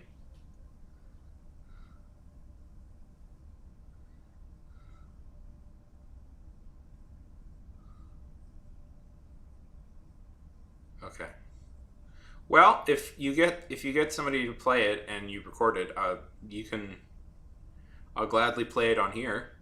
Okay. Well, if you get somebody to play it and you record it, you can. I'll gladly play it on here.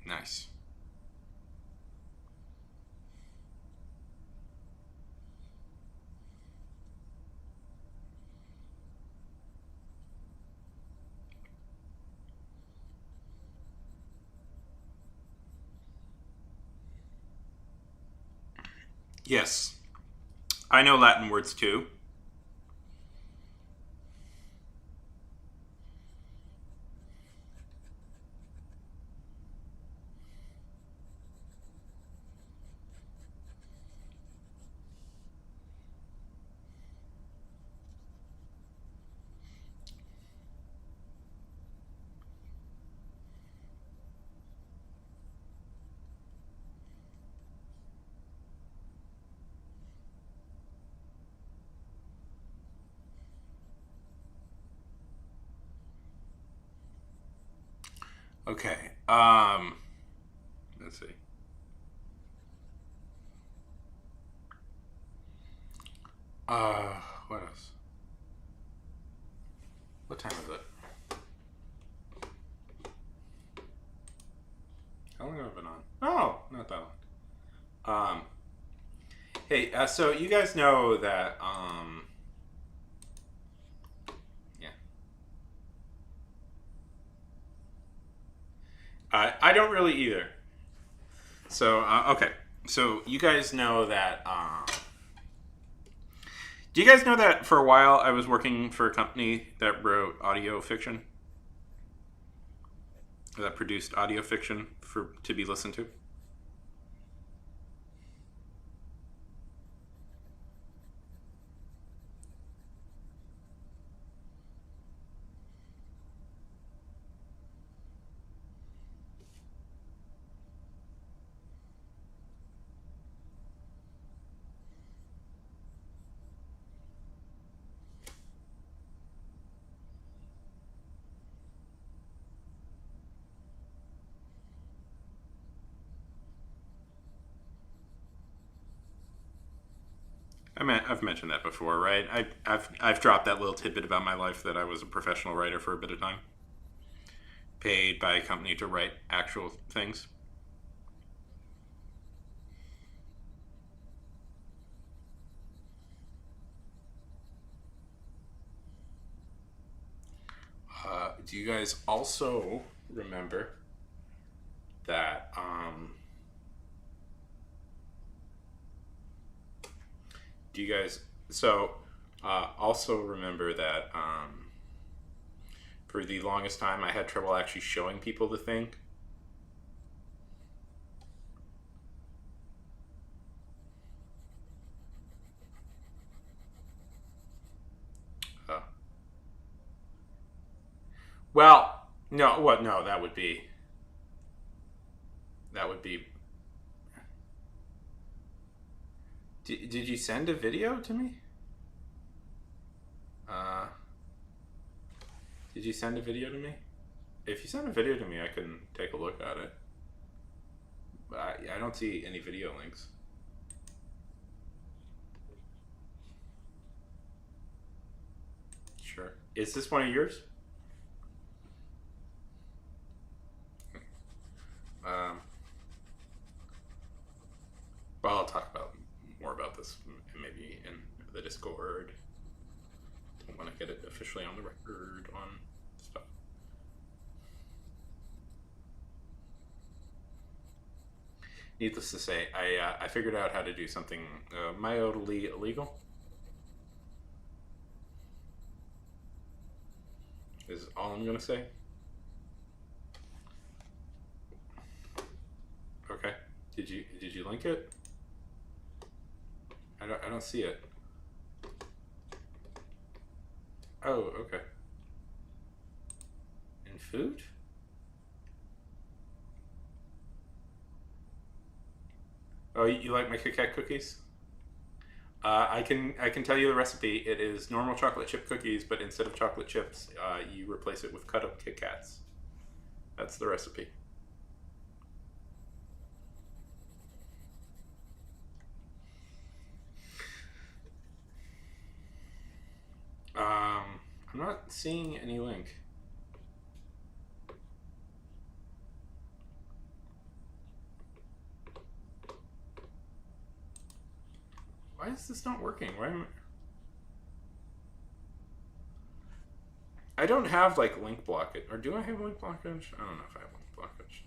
Nice. Yes. I know Latin words too. Okay. Let's see. What else? What time is it? How long have I been on? Oh, not that long. Hey, so you guys know that, yeah. I don't really either. So, okay. So you guys know that, do you guys know that for a while I was working for a company that wrote audio fiction? That produced audio fiction to be listened to? I've mentioned that before, right? I've dropped that little tidbit about my life that I was a professional writer for a bit of time, paid by a company to write actual things. Do you guys also remember that? Do you guys also remember that for the longest time I had trouble actually showing people the thing? Uh, well, no, what? No, that would be. Did you send a video to me? Uh, did you send a video to me? If you send a video to me, I can take a look at it. But I don't see any video links. Sure. Is this one of yours? Um, well, I'll talk about more about this maybe in the Discord. Don't want to get it officially on the record on stuff. Needless to say, I figured out how to do something mildly illegal. Is all I'm gonna say. Okay. Did you link it? I don't see it. Oh, okay. And food? Oh, you like my Kit Kat cookies? I can tell you the recipe. It is normal chocolate chip cookies, but instead of chocolate chips, you replace it with cut up Kit Kats. That's the recipe. I'm not seeing any link. Why is this not working? Why am I don't have like link blockage, or do I have link blockage? I don't know if I have link blockage.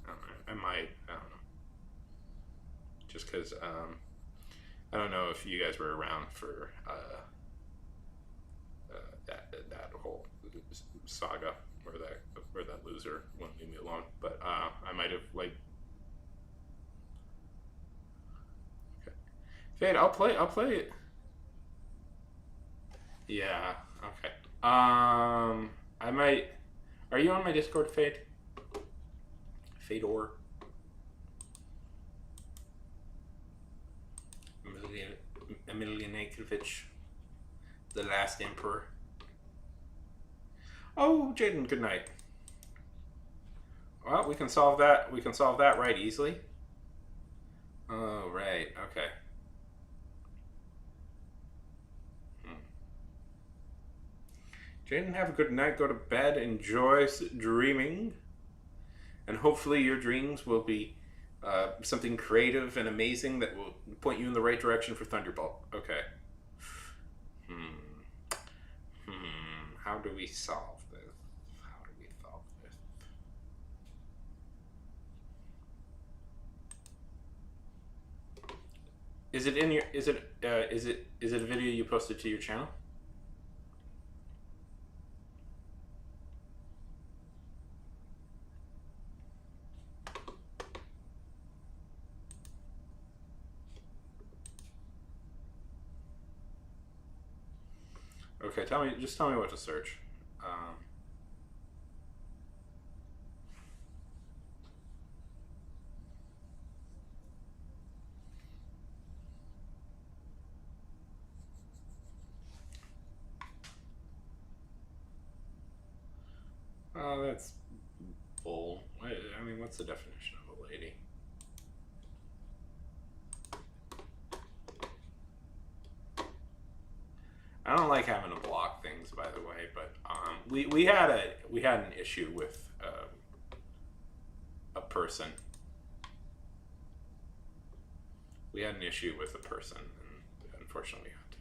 I don't know. I might. I don't know. Just because I don't know if you guys were around for that whole saga where that loser wouldn't leave me alone. But I might have like. Okay. Fade, I'll play it. Yeah. Okay. I might. Are you on my Discord, Fade? Fedor. Emelianenkovich, the last emperor. Oh, Jaden, good night. Well, we can solve that. We can solve that right easily. Oh, right. Okay. Jaden, have a good night. Go to bed. Enjoy dreaming. And hopefully your dreams will be something creative and amazing that will point you in the right direction for Thunderbolt. Okay. How do we solve this? How do we solve this? Is it in your? Is it a video you posted to your channel? Okay, just tell me what to search. Oh, that's bull. I mean, what's the definition of a lake? lady. I don't like having to block things, by the way, but we had an issue with a person. We had an issue with a person, and unfortunately, we had to.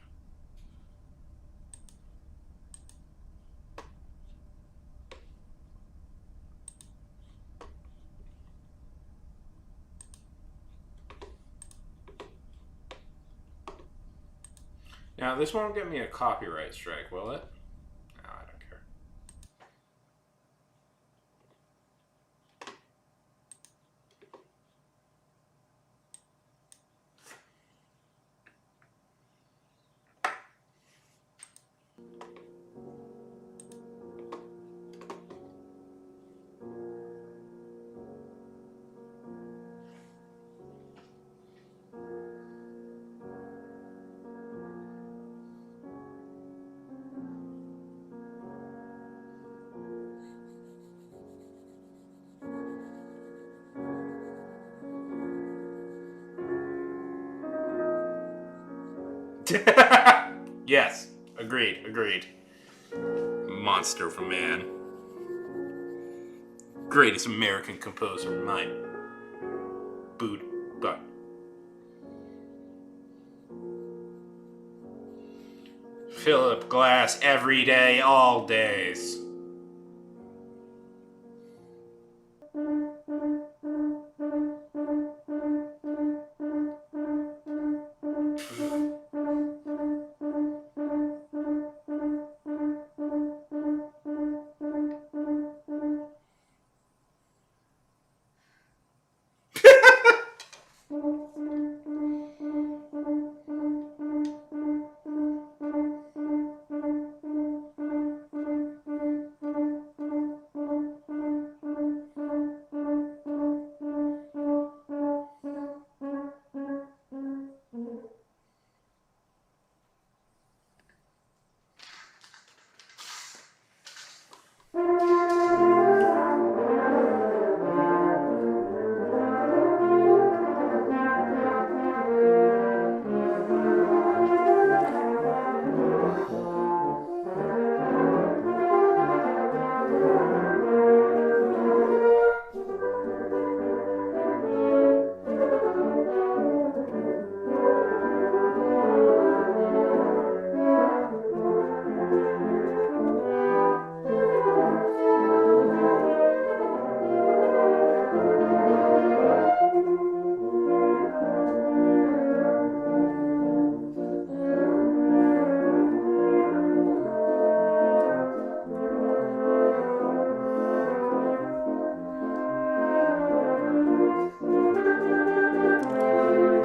Now, this won't get me a copyright strike, will it? No, I don't care. Yes, agreed. Monster of a man. Greatest American composer, mine. Boot, but. Philip Glass every day, all days.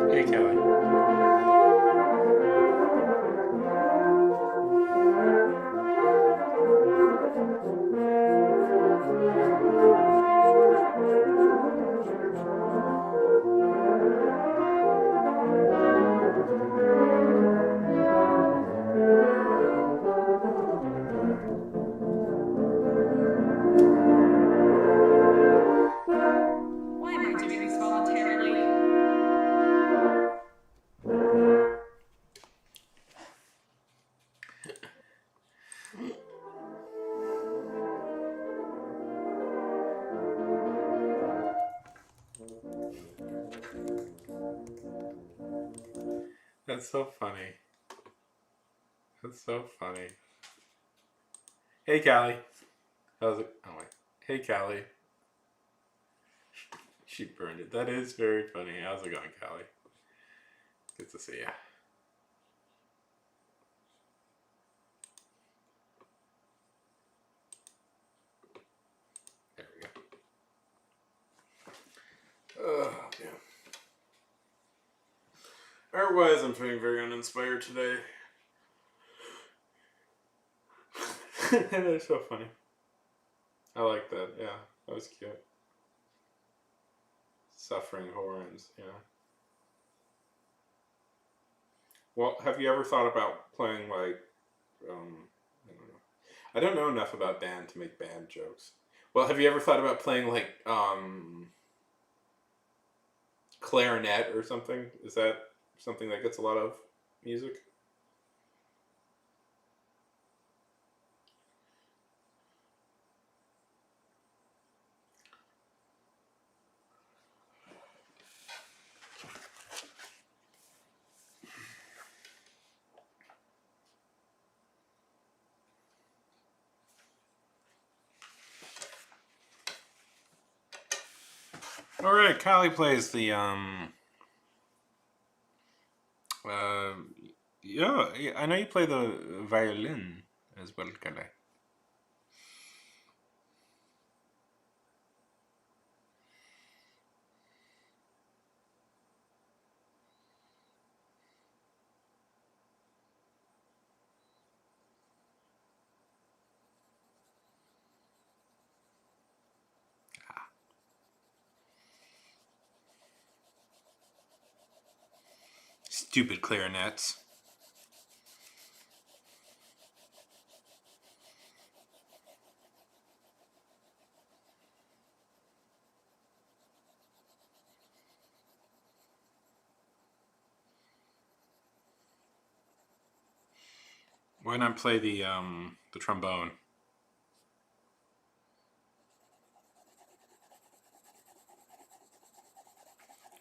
Hey, Kelly. Why am I doing this voluntarily? That's so funny. That's so funny. Hey, Callie. How's it? Oh, wait. Hey, Callie. She burned it. That is very funny. How's it going, Callie? Good to see ya. There we go. Oh, damn. Art-wise, I'm feeling very uninspired today. They're so funny. I like that. Yeah, that was cute. Suffering horns. Yeah. Well, have you ever thought about playing like, I don't know. I don't know enough about band to make band jokes. Well, have you ever thought about playing like, clarinet or something? Is that something that gets a lot of music? All right, Callie plays the Uh, yeah, I know you play the violin as well, Callie. Stupid clarinets. Why not play the trombone?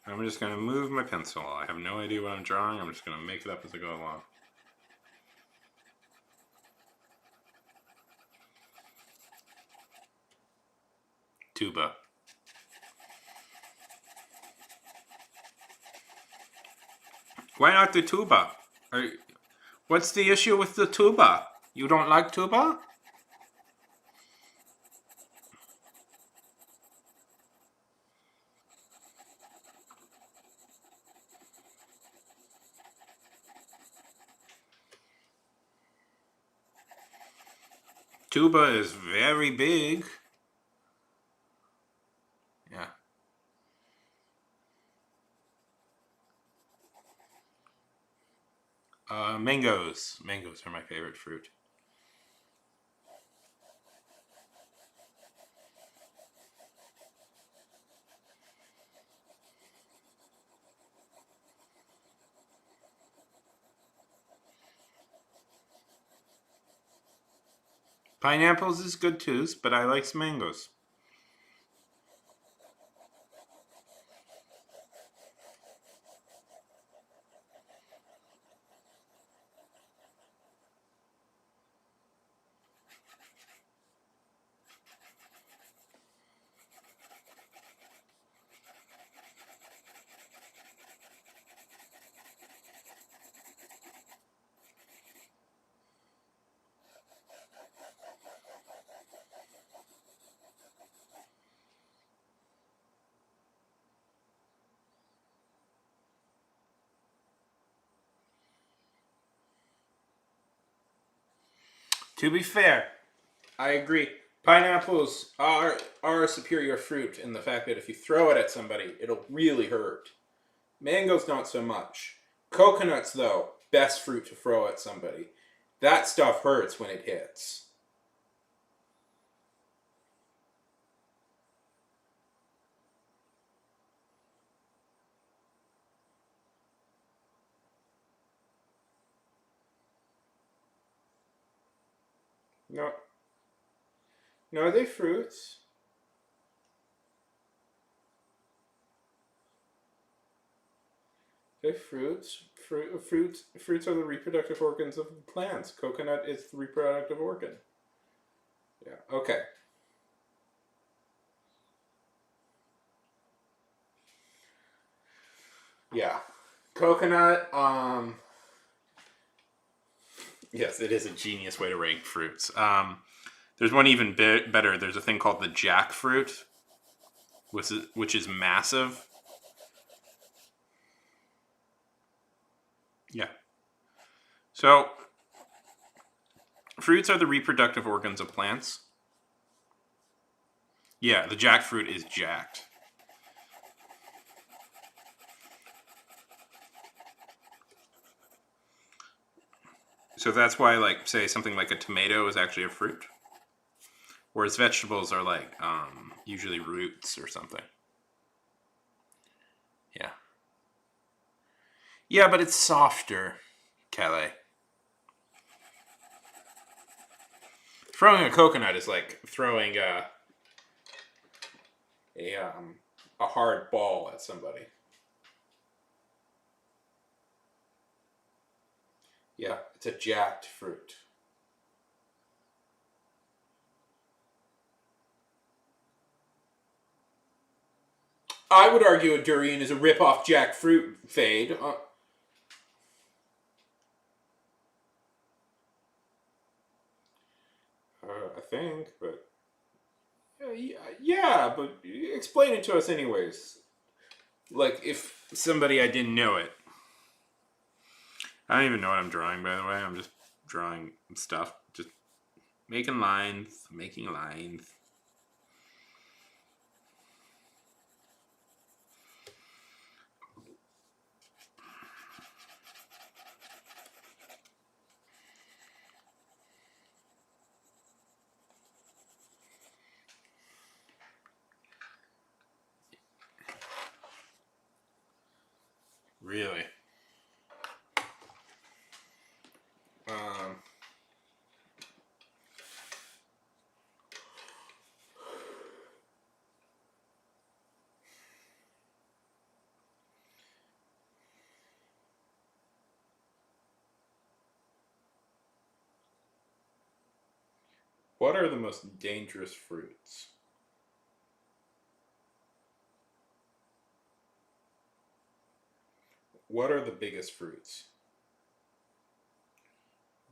I'm just gonna move my pencil. I have no idea what I'm drawing. I'm just gonna make it up as I go along. Tuba. Why not the tuba? What's the issue with the tuba? You don't like tuba? Tuba is very big. Yeah. Mangoes. Mangoes are my favorite fruit. Pineapples is good too, but I like mangoes. To be fair, I agree. Pineapples are a superior fruit in the fact that if you throw it at somebody, it'll really hurt. Mangoes not so much. Coconuts though, best fruit to throw at somebody. That stuff hurts when it hits. No, no, are they fruits? They're fruits. Fruits are the reproductive organs of plants. Coconut is the reproductive organ. Yeah. Okay. Yeah. Coconut. Yes, it is a genius way to rank fruits. There's one even better. There's a thing called the jackfruit, which is massive. Yeah. So, fruits are the reproductive organs of plants. Yeah, the jackfruit is jacked. So that's why, like, say something like a tomato is actually a fruit, whereas vegetables are like usually roots or something. Yeah. Yeah, but it's softer, Calais. Throwing a coconut is like throwing a hard ball at somebody. Yeah, it's a jacked fruit. I would argue a durian is a rip-off jackfruit, Fade. I think, but yeah, but explain it to us anyways. Like if somebody I didn't know it. I don't even know what I'm drawing, by the way. I'm just drawing stuff, just making lines, making lines. Really? Um, what are the most dangerous fruits? What are the biggest fruits?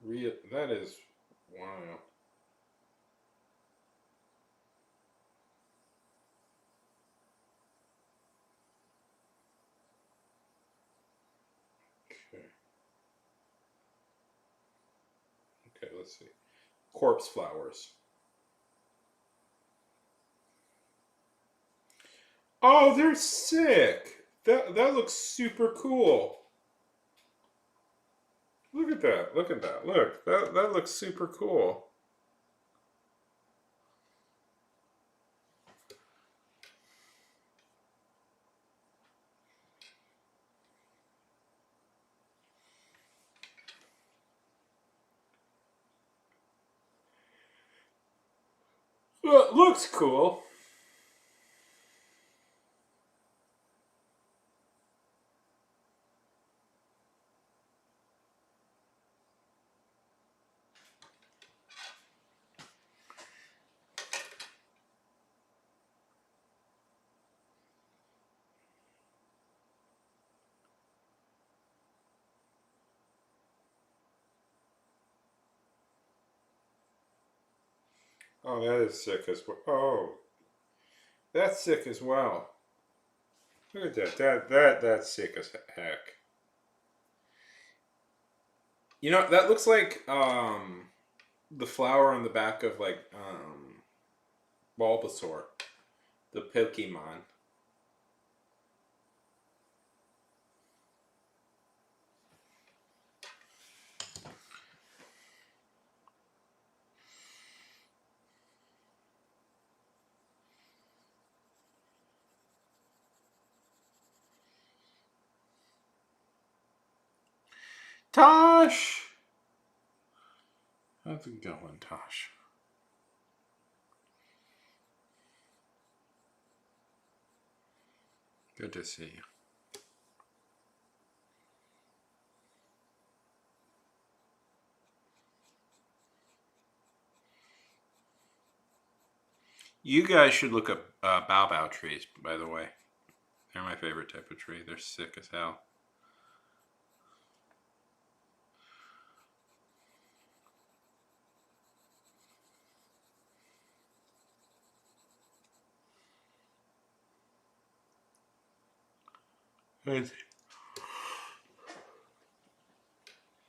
That is, wow. Okay. Okay, let's see. Corpse flowers. Oh, they're sick. That looks super cool. Look at that. Look at that. Look. That looks super cool. Well, it looks cool. Oh, that is sick as well. Oh, that's sick as well. Look at that. That's sick as heck. You know, that looks like the flower on the back of like Bulbasaur, the Pokemon. Tosh! How's it going, Tosh? Good to see you. You guys should look up baobab trees, by the way. They're my favorite type of tree. They're sick as hell.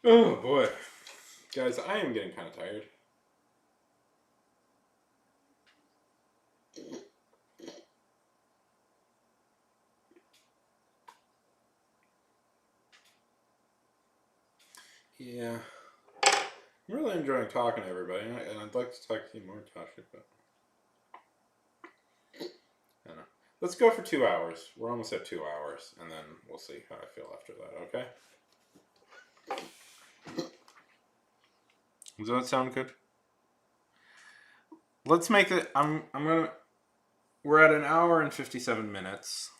Oh boy. Guys, I am getting kind of tired. Yeah. I'm really enjoying talking to everybody, and I'd like to talk to you more, Tasha, but I don't know. Let's go for 2 hours. We're almost at 2 hours, and then we'll see how I feel after that. Okay. Does that sound good? Let's make it. I'm gonna. We're at an hour and 57 minutes.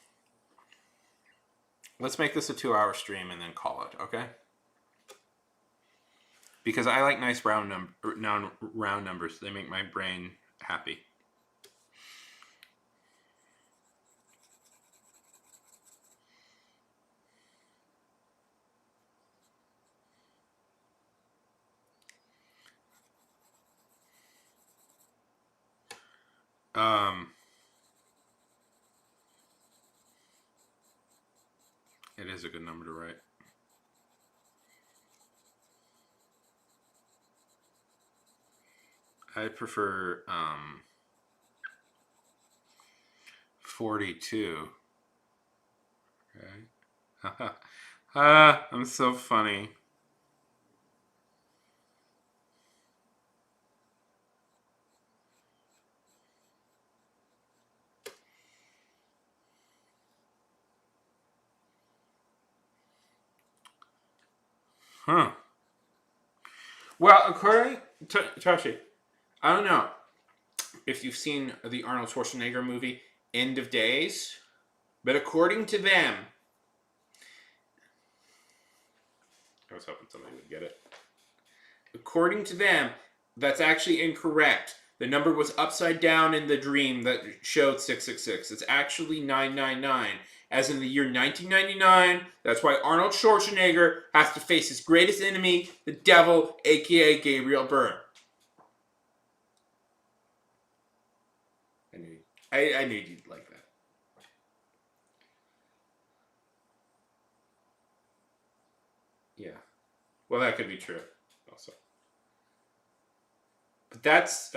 Let's make this a 2-hour stream and then call it. Okay. Because I like nice round numbers. They make my brain happy. It is a good number to write. I prefer 42. Right? I'm so funny. Huh. Well, according to Tashi, I don't know if you've seen the Arnold Schwarzenegger movie End of Days, but according to them, I was hoping somebody would get it. According to them, that's actually incorrect. The number was upside down in the dream that showed 666. It's actually 999. As in the year 1999, that's why Arnold Schwarzenegger has to face his greatest enemy, the devil, aka Gabriel Byrne. I knew you'd like that. Yeah. Well, that could be true also. But that's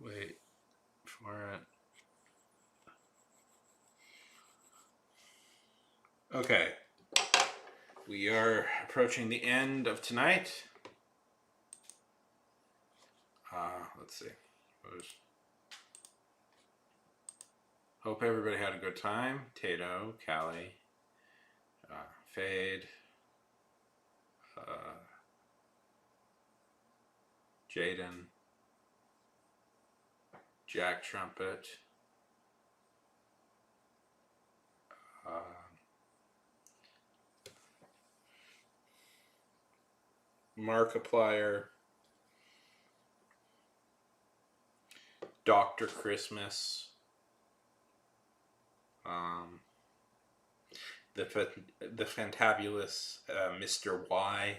wait for it. Okay. We are approaching the end of tonight. Let's see. Hope everybody had a good time. Tato, Callie, Fade, Jaden, Jack Trumpet, Markiplier, Dr. Christmas, the fantabulous Mr. Y,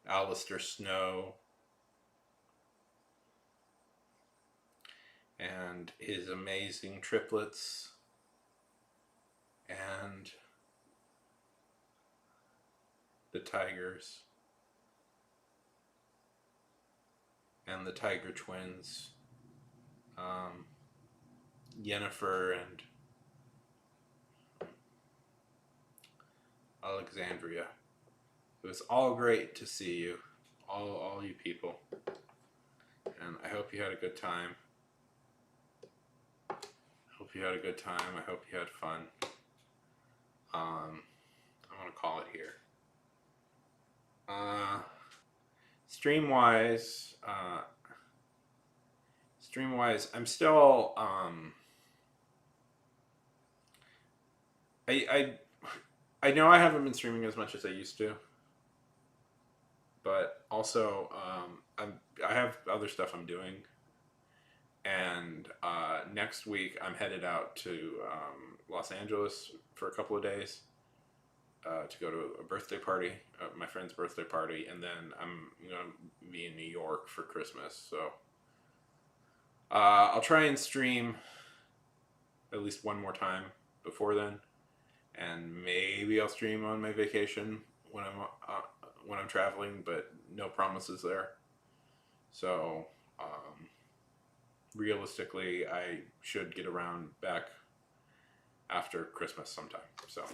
Alistair Snow, and his amazing triplets, and the Tigers, and the Tiger Twins, Yennefer and Alexandria. It was all great to see you, all you people, and I hope you had a good time. I hope you had a good time. I hope you had fun. I want to call it here. Stream-wise, I'm still, I know I haven't been streaming as much as I used to, but also, I have other stuff I'm doing, and next week I'm headed out to Los Angeles for a couple of days to go to a birthday party, my friend's birthday party, and then I'm going to be in New York for Christmas, so I'll try and stream at least one more time before then, and maybe I'll stream on my vacation when I'm traveling, but no promises there. So realistically, I should get around back after Christmas sometime. So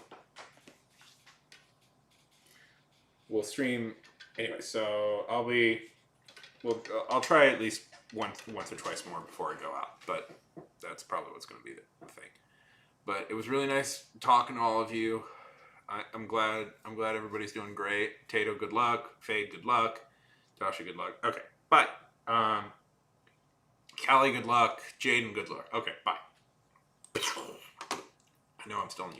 we'll stream anyway. So I'll try at least once or twice more before I go out, but that's probably what's going to be the thing. But it was really nice talking to all of you. I'm glad everybody's doing great. Tato, good luck. Fade, good luck. Tasha, good luck. Okay, bye. Callie, good luck. Jaden, good luck. Okay, bye. I know I'm still in